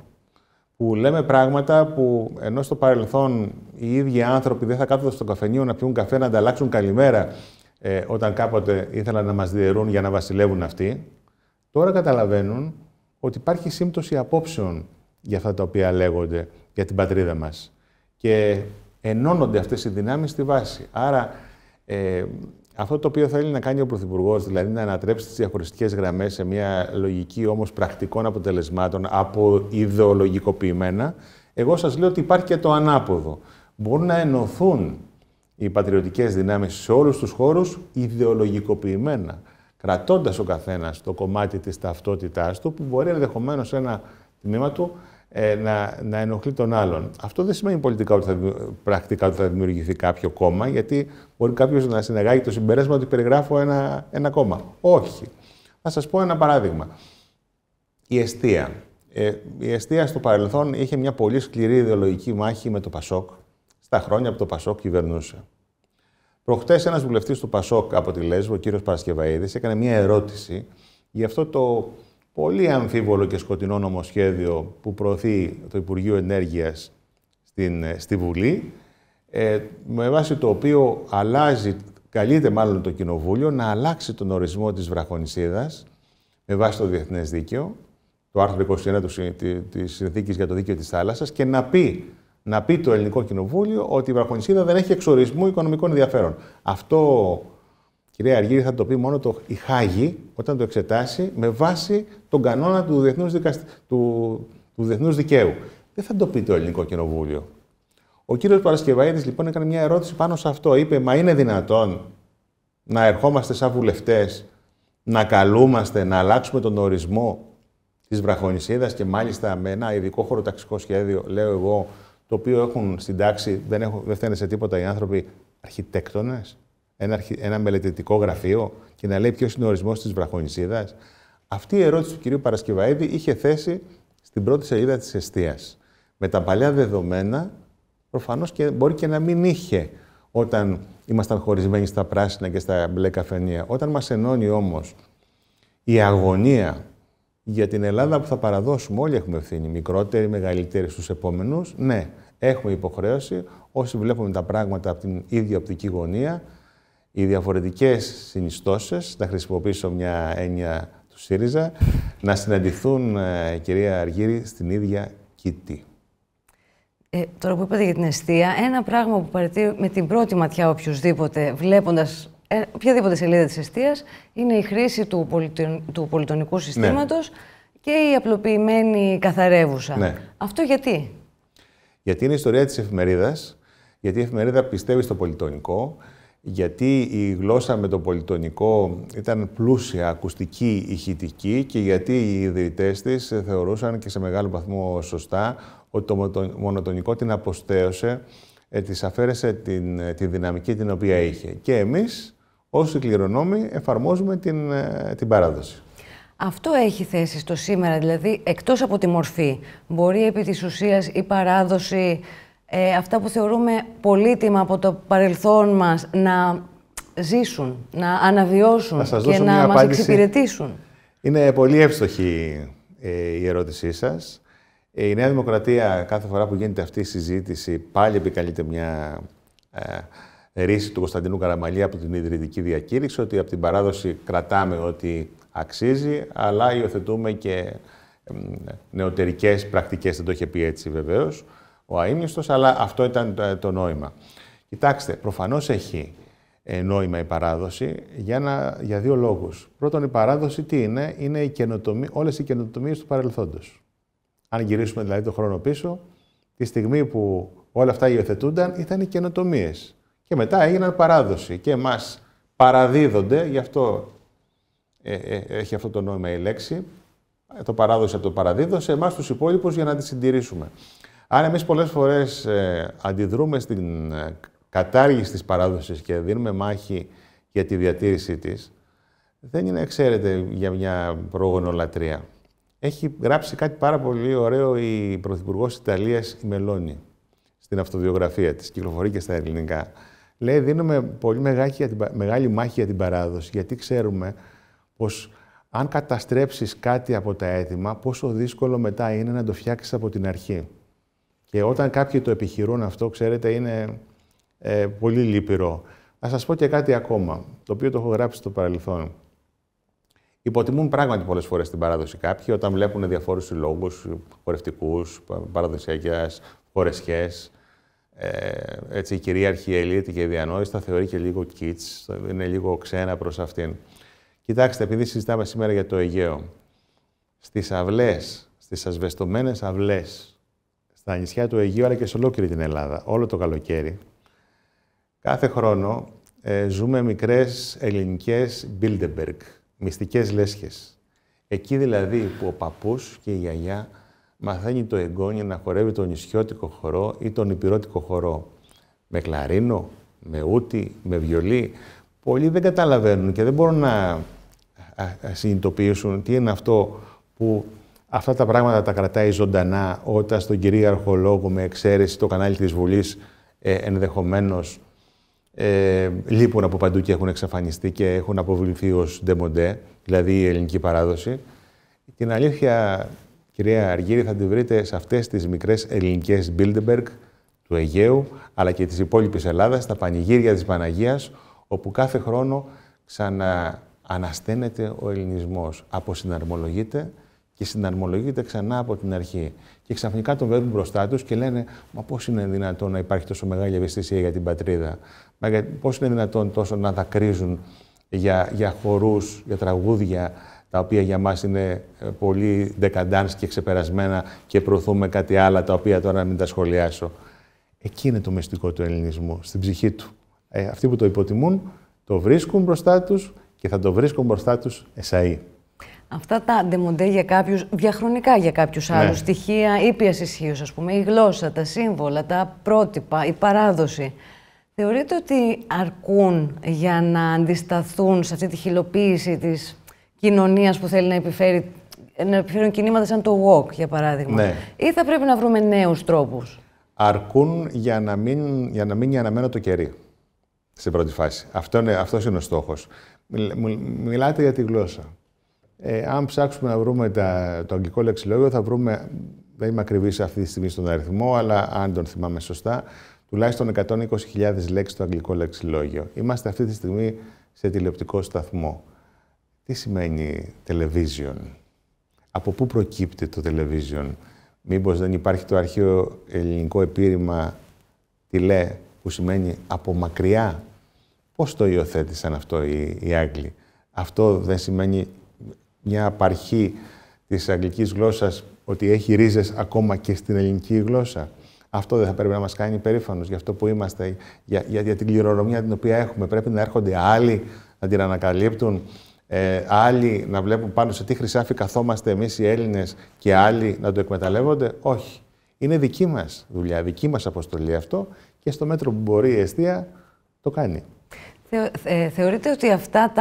Που λέμε πράγματα που ενώ στο παρελθόν οι ίδιοι άνθρωποι δεν θα κάθονται στο καφενείο να πιούν καφέ, να ανταλλάξουν καλημέρα, όταν κάποτε ήθελαν να μας διαιρούν για να βασιλεύουν αυτοί, τώρα καταλαβαίνουν ότι υπάρχει σύμπτωση απόψεων για αυτά τα οποία λέγονται για την πατρίδα μας. Και ενώνονται αυτές οι δυνάμεις στη βάση. Άρα, αυτό το οποίο θέλει να κάνει ο Πρωθυπουργός, δηλαδή να ανατρέψει τις διαχωριστικές γραμμές σε μια λογική όμως πρακτικών αποτελεσμάτων από ιδεολογικοποιημένα, εγώ σας λέω ότι υπάρχει και το ανάποδο. Μπορούν να ενωθούν οι πατριωτικές δυνάμεις σε όλους τους χώρους ιδεολογικοποιημένα, κρατώντας ο καθένας το κομμάτι της ταυτότητάς του, που μπορεί ενδεχομένως ένα τμήμα του να ενοχλεί τον άλλον. Αυτό δεν σημαίνει πρακτικά ότι θα δημιουργηθεί κάποιο κόμμα, γιατί μπορεί κάποιος να συναγάγει το συμπέρασμα ότι περιγράφω ένα κόμμα. Όχι. Θα σας πω ένα παράδειγμα. Η εστία. Η εστία στο παρελθόν είχε μια πολύ σκληρή ιδεολογική μάχη με το ΠΑΣΟΚ, στα χρόνια που το ΠΑΣΟΚ κυβερνούσε. Προχτές ένας βουλευτής του ΠΑΣΟΚ από τη Λέσβο, ο κύριος Παρασκευαΐδης, έκανε μια ερώτηση για αυτό το πολύ αμφίβολο και σκοτεινό νομοσχέδιο που προωθεί το Υπουργείο Ενέργειας στη Βουλή, με βάση το οποίο καλείται μάλλον το Κοινοβούλιο να αλλάξει τον ορισμό της βραχονησίδας με βάση το διεθνές δίκαιο, το άρθρο 21 της Συνθήκης για το Δίκαιο της Θάλασσας, και να πει το Ελληνικό Κοινοβούλιο ότι η βραχονησίδα δεν έχει εξορισμού οικονομικών ενδιαφέρον. Αυτό, κυρία Αργύρη, θα το πει μόνο η Χάγη όταν το εξετάσει με βάση τον κανόνα του διεθνούς δικαίου. Δεν θα το πει το Ελληνικό Κοινοβούλιο. Ο κύριος Παρασκευαΐδης λοιπόν έκανε μια ερώτηση πάνω σε αυτό. Είπε, μα είναι δυνατόν να ερχόμαστε σαν βουλευτές, να καλούμαστε, να αλλάξουμε τον ορισμό της βραχονησίδας, και μάλιστα με ένα ειδικό χωροταξικό σχέδιο, λέω εγώ, το οποίο έχουν στην τάξη, δεν φταίνε σε τίποτα οι άνθρωποι, αρχιτέκτονες, ένα μελετητικό γραφείο, και να λέει ποιος είναι ο ορισμός της βραχονησίδας. Αυτή η ερώτηση του κυρίου Παρασκευαΐδη είχε θέση στην πρώτη σελίδα της εστίας. Με τα παλιά δεδομένα, προφανώς και μπορεί και να μην είχε όταν ήμασταν χωρισμένοι στα πράσινα και στα μπλε καφενεία. Όταν μας ενώνει όμως η αγωνία για την Ελλάδα που θα παραδώσουμε, όλοι έχουμε ευθύνη, μικρότεροι, μεγαλύτεροι, στους επόμενους. Ναι, έχουμε υποχρέωση, όσοι βλέπουμε τα πράγματα από την ίδια οπτική γωνία, οι διαφορετικές συνιστώσεις, να χρησιμοποιήσω μια έννοια του ΣΥΡΙΖΑ, να συναντηθούν, κυρία Αργύρη, στην ίδια κοιτή. Τώρα που είπατε για την εστία, ένα πράγμα που παρατηρεί με την πρώτη ματιά οποιοδήποτε, βλέποντας οποιαδήποτε σελίδα της εστίας, είναι η χρήση του πολυτονικού συστήματος, ναι, και η απλοποιημένη καθαρεύουσα. Ναι. Αυτό γιατί? Γιατί είναι η ιστορία της εφημερίδας, γιατί η εφημερίδα πιστεύει στο πολυτονικό, γιατί η γλώσσα με το πολυτονικό ήταν πλούσια, ακουστική, ηχητική, και γιατί οι ιδρυτές της θεωρούσαν και σε μεγάλο βαθμό σωστά ότι το μονοτονικό την αποστέωσε, της αφαίρεσε τη δυναμική την οποία είχε. Και εμείς, όσοι κληρονόμοι, εφαρμόζουμε την παράδοση. Αυτό έχει θέση στο σήμερα, δηλαδή, εκτός από τη μορφή, μπορεί επί της ουσίας η παράδοση, αυτά που θεωρούμε πολύτιμα από το παρελθόν μας, να ζήσουν, να αναβιώσουν και να μας εξυπηρετήσουν? Είναι πολύ εύστοχη η ερώτησή σας. Η Νέα Δημοκρατία, κάθε φορά που γίνεται αυτή η συζήτηση, πάλι επικαλείται μια ρίση του Κωνσταντίνου Καραμαλή από την ιδρυτική διακήρυξη, ότι από την παράδοση κρατάμε ό,τι αξίζει, αλλά υιοθετούμε και νεωτερικές πρακτικές. Δεν το είχε πει έτσι βεβαίως ο αείμνηστος, αλλά αυτό ήταν το νόημα. Κοιτάξτε, προφανώς έχει νόημα η παράδοση για δύο λόγους. Πρώτον, η παράδοση τι είναι? Είναι όλες οι καινοτομίες του παρελθόντος. Αν γυρίσουμε δηλαδή τον χρόνο πίσω, τη στιγμή που όλα αυτά υιοθετούνταν ήταν οι καινοτομίες. Και μετά έγιναν παράδοση και μας παραδίδονται, γι' αυτό έχει αυτό το νόημα η λέξη, το παράδοση από το παραδίδω, σε εμάς τους υπόλοιπους για να τη συντηρήσουμε. Άρα εμείς πολλές φορές αντιδρούμε στην κατάργηση της παράδοσης και δίνουμε μάχη για τη διατήρησή της, δεν είναι, ξέρετε, για μια προγονολατρία. Έχει γράψει κάτι πάρα πολύ ωραίο η Πρωθυπουργός Ιταλίας, η Μελώνη, στην αυτοβιογραφία της, κυκλοφορεί και στα ελληνικά. Λέει, δίνουμε πολύ μεγάλη μάχη για την παράδοση, γιατί ξέρουμε πως αν καταστρέψεις κάτι από τα έτοιμα, πόσο δύσκολο μετά είναι να το φτιάξεις από την αρχή. Και όταν κάποιοι το επιχειρούν αυτό, ξέρετε, είναι πολύ λύπηρο. Να σας πω και κάτι ακόμα, το οποίο το έχω γράψει στο παρελθόν. Υποτιμούν πράγματι πολλές φορές την παράδοση κάποιοι, όταν βλέπουν διαφόρους συλλόγους, χορευτικούς, παραδοσιακές, χορεσιές. Έτσι, η κυρίαρχη ελίτη και η διανόηση τα θεωρεί και λίγο kits, είναι λίγο ξένα προς αυτήν. Κοιτάξτε, επειδή συζητάμε σήμερα για το Αιγαίο, στις αυλές, στις ασβεστομένες αυλές, στα νησιά του Αιγαίου, αλλά και σε ολόκληρη την Ελλάδα, όλο το καλοκαίρι, κάθε χρόνο ζούμε μικρές ελληνικές Bilderberg, μυστικές λέσχες. Εκεί δηλαδή που ο παππούς και η γιαγιά μαθαίνει το εγγόνι να χορεύει τον νησιώτικο χορό ή τον ιππιρωτικό χορό. Με κλαρίνο, με ούτι, με βιολί. Πολλοί δεν καταλαβαίνουν και δεν μπορούν να συνειδητοποιήσουν τι είναι αυτό που αυτά τα πράγματα τα κρατάει ζωντανά όταν στον κυρίαρχο λόγο, με εξαίρεση το κανάλι της Βουλής, ενδεχομένως λείπουν από παντού και έχουν εξαφανιστεί και έχουν αποβληθεί ως ντεμοντέ, δηλαδή η ελληνική παράδοση. Την αλήθεια, κυρία Αργύρη, θα τη βρείτε σε αυτές τις μικρές ελληνικές Bilderberg του Αιγαίου, αλλά και της υπόλοιπης Ελλάδας, στα πανηγύρια της Παναγίας, όπου κάθε χρόνο ξαναανασταίνεται ο ελληνισμός. Αποσυναρμολογείται και συναρμολογείται ξανά από την αρχή. Και ξαφνικά τον βλέπουν μπροστά τους και λένε, μα πώς είναι δυνατόν να υπάρχει τόσο μεγάλη ευαισθησία για την πατρίδα, πώς είναι δυνατόν τόσο να δακρύζουν για χορούς, για τραγούδια, τα οποία για μας είναι πολύ ντεκαντάνς και ξεπερασμένα και προωθούμε κάτι άλλα, τα οποία τώρα μην τα σχολιάσω. Εκεί είναι το μυστικό του ελληνισμού, στην ψυχή του. Αυτοί που το υποτιμούν, το βρίσκουν μπροστά τους και θα το βρίσκουν μπροστά τους εσαΐ. Αυτά τα ντεμοντέ για κάποιους, διαχρονικά για κάποιους άλλους, στοιχεία ήπιας ισχύως, ας πούμε, η γλώσσα, τα σύμβολα, τα πρότυπα, η παράδοση, θεωρείτε ότι αρκούν για να αντισταθούν σε αυτή τη χειλοποίηση της κοινωνίας που θέλει να επιφέρουν κινήματα σαν το walk, για παράδειγμα, ή θα πρέπει να βρούμε νέους τρόπους? Αρκούν για να μείνει αναμένο το κερί, στην πρώτη φάση. Αυτός είναι ο στόχος. Μιλάτε για τη γλώσσα. Αν ψάξουμε να βρούμε το αγγλικό λεξιλόγιο, θα βρούμε, δεν είμαι ακριβής αυτή τη στιγμή στον αριθμό, αλλά αν τον θυμάμαι σωστά, τουλάχιστον 120.000 λέξεις στο αγγλικό λεξιλόγιο. Είμαστε αυτή τη στιγμή σε τηλεοπτικό σταθμό. Τι σημαίνει television? Από πού προκύπτει το television? Μήπως δεν υπάρχει το αρχαίο ελληνικό επίρρημα τηλέ, που σημαίνει από μακριά? Πώς το υιοθέτησαν αυτό οι Άγγλοι? Αυτό δεν σημαίνει μια απαρχή της αγγλικής γλώσσας, ότι έχει ρίζες ακόμα και στην ελληνική γλώσσα? Αυτό δεν θα πρέπει να μας κάνει περήφανος για αυτό που είμαστε, για την κληρονομιά την οποία έχουμε? Πρέπει να έρχονται άλλοι να την ανακαλύπτουν, άλλοι να βλέπουν πάνω σε τι χρυσάφι καθόμαστε εμείς οι Έλληνες και άλλοι να το εκμεταλλεύονται? Όχι. Είναι δική μας δουλειά, δική μας αποστολή αυτό, και στο μέτρο που μπορεί η εστία το κάνει. Θεωρείτε ότι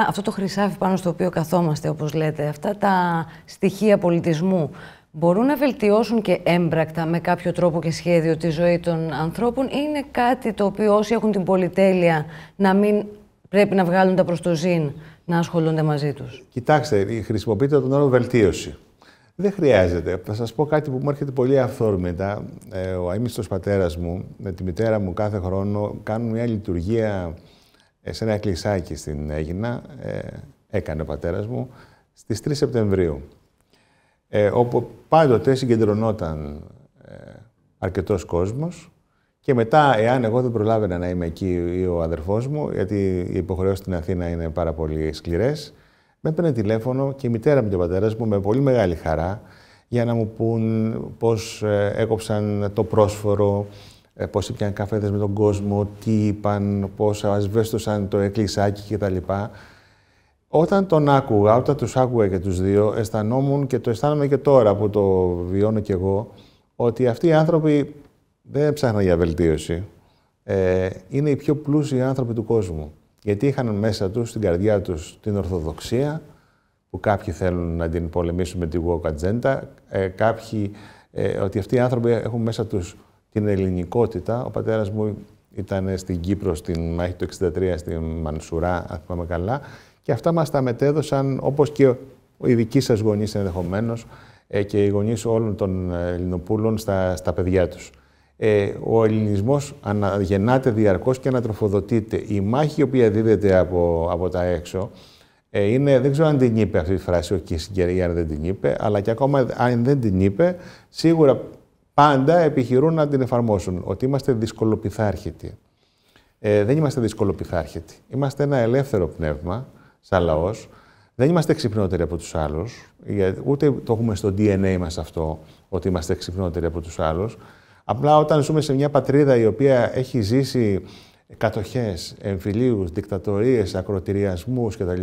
αυτό το χρυσάφι πάνω στο οποίο καθόμαστε, όπως λέτε, αυτά τα στοιχεία πολιτισμού, μπορούν να βελτιώσουν και έμπρακτα με κάποιο τρόπο και σχέδιο τη ζωή των ανθρώπων, ή είναι κάτι το οποίο όσοι έχουν την πολυτέλεια να μην πρέπει να βγάλουν τα προς το ζήν, να ασχολούνται μαζί τους? Κοιτάξτε, χρησιμοποιείτε τον όρο βελτίωση. Δεν χρειάζεται. Θα σας πω κάτι που μου έρχεται πολύ αυθόρμητα. Ο αείμνηστος πατέρας μου με τη μητέρα μου κάθε χρόνο κάνουν μια λειτουργία σε ένα εκκλησάκι στην Αίγινα. Έκανε ο πατέρας μου στις 3 Σεπτεμβρίου. Όπου πάντοτε συγκεντρωνόταν αρκετός κόσμος και μετά, εάν εγώ δεν προλάβαινα να είμαι εκεί ή ο αδερφός μου, γιατί οι υποχρεώσεις στην Αθήνα είναι πάρα πολύ σκληρές, με έπαιρνε τηλέφωνο και η μητέρα μου και ο πατέρας μου με πολύ μεγάλη χαρά για να μου πούν πώς έκοψαν το πρόσφορο, πώς ήπιαν καφέδες με τον κόσμο, τι είπαν, πώς ασβέστωσαν το εκκλησάκι κτλ. Όταν τον άκουγα, όταν τους άκουγα και τους δύο, αισθανόμουν και το αισθάνομαι και τώρα που το βιώνω κι εγώ, ότι αυτοί οι άνθρωποι δεν ψάχναν για βελτίωση. Είναι οι πιο πλούσιοι άνθρωποι του κόσμου. Γιατί είχαν μέσα τους, στην καρδιά τους, την Ορθοδοξία, που κάποιοι θέλουν να την πολεμήσουν με τη woke agenda, κάποιοι, ότι αυτοί οι άνθρωποι έχουν μέσα τους την ελληνικότητα. Ο πατέρας μου ήταν στην Κύπρο, στην μάχη του 1963, στη Μανσουρά, αν θυμάμαι καλά, και αυτά μας τα μετέδωσαν, όπως και οι δικοί σας γονείς ενδεχομένως, και οι γονείς όλων των Ελληνοπούλων στα παιδιά τους. Ο ελληνισμός αναγεννάται διαρκώς και ανατροφοδοτείται. Η μάχη η οποία δίδεται από τα έξω είναι, δεν ξέρω αν την είπε αυτή τη φράση ο Κίσιγκερ ή αν δεν την είπε, αλλά και ακόμα αν δεν την είπε, σίγουρα πάντα επιχειρούν να την εφαρμόσουν, ότι είμαστε δυσκολοπειθάρχητοι. Δεν είμαστε δυσκολοπειθάρχητοι. Είμαστε ένα ελεύθερο πνεύμα, σαν λαός. Δεν είμαστε ξυπνότεροι από τους άλλους, ούτε το έχουμε στο DNA μας αυτό, ότι είμαστε ξυπνότεροι από τους άλλους. Απλά όταν ζούμε σε μια πατρίδα η οποία έχει ζήσει κατοχές, εμφυλίους, δικτατορίες, ακροτηριασμούς κτλ.,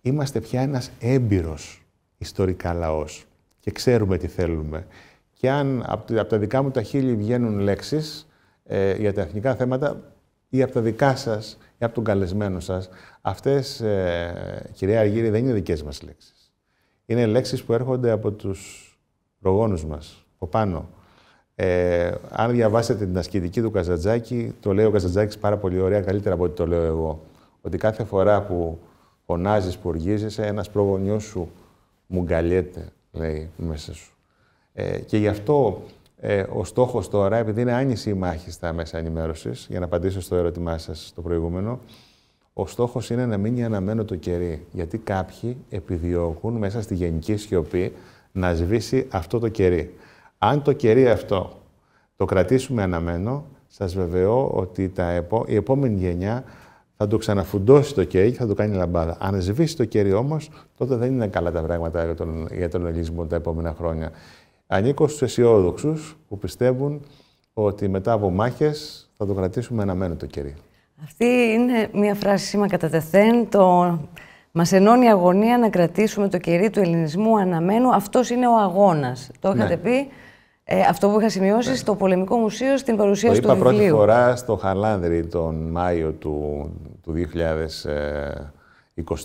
είμαστε πια ένας έμπειρος ιστορικά λαός και ξέρουμε τι θέλουμε. Και αν από τα δικά μου τα χείλη βγαίνουν λέξεις για τα εθνικά θέματα ή από τα δικά σας ή από τον καλεσμένο σας, αυτές, κυρία Αργύρη, δεν είναι δικές μας λέξεις. Είναι λέξεις που έρχονται από τους προγόνους μας, από πάνω. Αν διαβάσετε την ασκητική του Καζαντζάκη, το λέει ο Καζαντζάκης πάρα πολύ ωραία, καλύτερα από ό,τι το λέω εγώ. Ότι κάθε φορά που φωνάζεις, που οργίζεσαι, ένας προγονιός σου μουγκαλιέται, λέει, μέσα σου. Και γι' αυτό ο στόχος τώρα, επειδή είναι άνηση η μάχη στα μέσα ενημέρωσης, για να απαντήσω στο ερώτημά σας το προηγούμενο, ο στόχος είναι να μείνει αναμένο το κερί. Γιατί κάποιοι επιδιώκουν μέσα στη γενική σιωπή να σβήσει αυτό το κερί. Αν το κερί αυτό το κρατήσουμε αναμένο, σας βεβαιώ ότι η επόμενη γενιά θα το ξαναφουντώσει το κερί και θα το κάνει λαμπάδα. Αν σβήσει το κερί όμως, τότε δεν είναι καλά τα πράγματα για τον ελληνισμό τα επόμενα χρόνια. Ανήκω στους αισιόδοξους που πιστεύουν ότι μετά από μάχες θα το κρατήσουμε αναμένο το κερί. Αυτή είναι μια φράση σήμα κατά τεθέν. Μας ενώνει η αγωνία να κρατήσουμε το κερί του ελληνισμού αναμένου. Αυτός είναι ο αγώνας. Το είχατε πει. Αυτό που είχα σημειώσει στο Πολεμικό Μουσείο στην παρουσίαση του βιβλίου. Το είπα πρώτη φορά στο Χαλάνδρη τον Μάιο του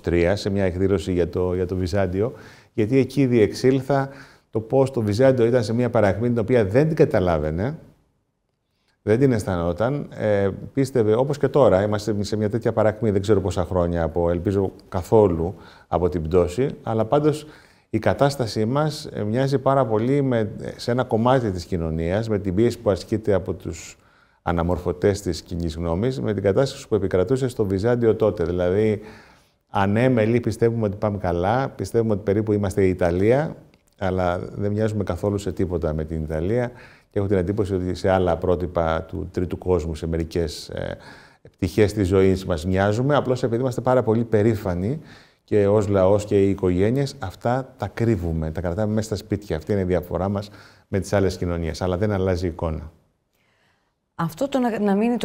2023, σε μια εκδήλωση για το Βυζάντιο, γιατί εκεί διεξήλθα το πώς το Βυζάντιο ήταν σε μια παρακμή την οποία δεν την καταλάβαινε, δεν την αισθανόταν, πίστευε, όπως και τώρα, είμαστε σε μια τέτοια παρακμή, δεν ξέρω πόσα χρόνια, ελπίζω καθόλου από την πτώση, αλλά πάντως η κατάστασή μας μοιάζει πάρα πολύ σε ένα κομμάτι της κοινωνίας, με την πίεση που ασκείται από τους αναμορφωτές της κοινής γνώμης, με την κατάσταση που επικρατούσε στο Βυζάντιο τότε. Δηλαδή, ανέμελοι πιστεύουμε ότι πάμε καλά, πιστεύουμε ότι περίπου είμαστε η Ιταλία, αλλά δεν μοιάζουμε καθόλου σε τίποτα με την Ιταλία και έχω την εντύπωση ότι σε άλλα πρότυπα του τρίτου κόσμου, σε μερικές πτυχές της ζωής μας μοιάζουμε, απλώς επειδή είμαστε πάρα πολύ περήφανοι και ως λαός και οι οικογένειες, αυτά τα κρύβουμε, τα κρατάμε μέσα στα σπίτια. Αυτή είναι η διαφορά μας με τις άλλες κοινωνίες, αλλά δεν αλλάζει η εικόνα. Αυτό να μείνει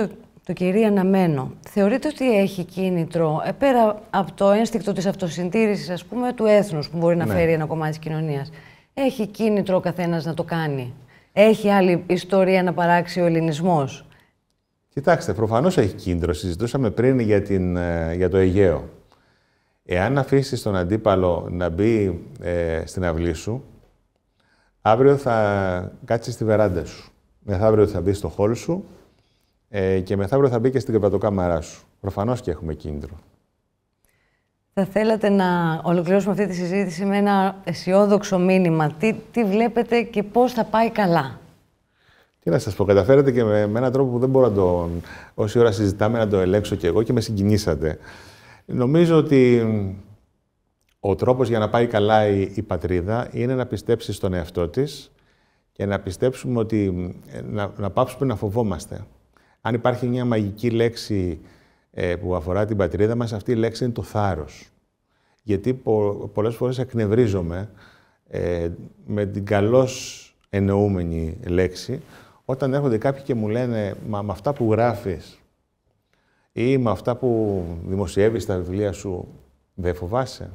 το κερί αναμένο, θεωρείτε ότι έχει κίνητρο, πέρα από το ένστικτο της αυτοσυντήρησης, ας πούμε, του έθνους που μπορεί να φέρει ένα κομμάτι της κοινωνίας, έχει κίνητρο ο καθένας να το κάνει? Έχει άλλη ιστορία να παράξει ο ελληνισμός? Κοιτάξτε, προφανώς έχει κίνητρο. Συζητούσαμε πριν για το Αιγαίο. Εάν αφήσεις τον αντίπαλο να μπει στην αυλή σου, αύριο θα κάτσεις στη βεράντα σου. Μεθαύριο θα μπει στο χώρο σου και μεθαύριο θα μπει και στην κρεβατοκάμαρά σου. Προφανώς και έχουμε κίνητρο. Θα θέλατε να ολοκληρώσουμε αυτή τη συζήτηση με ένα αισιόδοξο μήνυμα. Τι βλέπετε και πώς θα πάει καλά? Τι να σας πω, καταφέρατε και με έναν τρόπο που δεν μπορώ όση ώρα συζητάμε να το ελέγξω κι εγώ και με συγκινήσατε. Νομίζω ότι ο τρόπος για να πάει καλά η πατρίδα είναι να πιστέψει στον εαυτό της και να πιστέψουμε ότι να πάψουμε να φοβόμαστε. Αν υπάρχει μια μαγική λέξη που αφορά την πατρίδα μας, αυτή η λέξη είναι το θάρρος. Γιατί πολλές φορές εκνευρίζομαι με την καλώς εννοούμενη λέξη, όταν έρχονται κάποιοι και μου λένε «Μα με αυτά που γράφεις ή με αυτά που δημοσιεύεις στα βιβλία σου, δεν φοβάσαι?»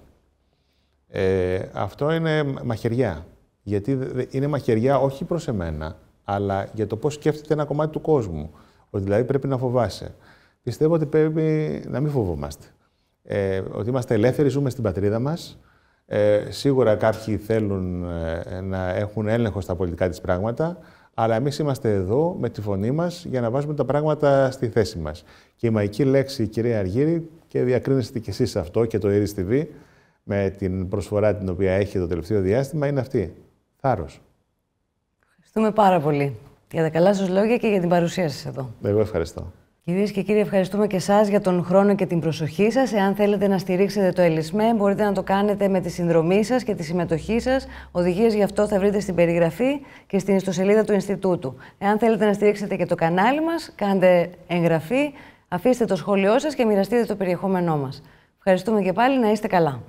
Αυτό είναι μαχαιριά. Γιατί είναι μαχαιριά όχι προς εμένα, αλλά για το πώς σκέφτεται ένα κομμάτι του κόσμου. Ότι δηλαδή πρέπει να φοβάσαι. Πιστεύω ότι πρέπει να μην φοβόμαστε. Ότι είμαστε ελεύθεροι, ζούμε στην πατρίδα μας. Σίγουρα κάποιοι θέλουν να έχουν έλεγχο στα πολιτικά της πράγματα, αλλά εμείς είμαστε εδώ με τη φωνή μας για να βάζουμε τα πράγματα στη θέση μας. Και η μαγική λέξη, κυρία Αργύρη, και διακρίνεστε κι εσείς αυτό και το Iris TV, με την προσφορά την οποία έχει το τελευταίο διάστημα, είναι αυτή. Θάρρος. Ευχαριστούμε πάρα πολύ για τα καλά σας λόγια και για την παρουσία σας εδώ. Εγώ ευχαριστώ. Κυρίες και κύριοι, ευχαριστούμε και εσάς για τον χρόνο και την προσοχή σας. Εάν θέλετε να στηρίξετε το ΕΛΙΣΜΕ, μπορείτε να το κάνετε με τη συνδρομή σας και τη συμμετοχή σας. Οδηγίες γι' αυτό θα βρείτε στην περιγραφή και στην ιστοσελίδα του Ινστιτούτου. Εάν θέλετε να στηρίξετε και το κανάλι μας, κάντε εγγραφή, αφήστε το σχόλιο σας και μοιραστείτε το περιεχόμενό μας. Ευχαριστούμε και πάλι, να είστε καλά.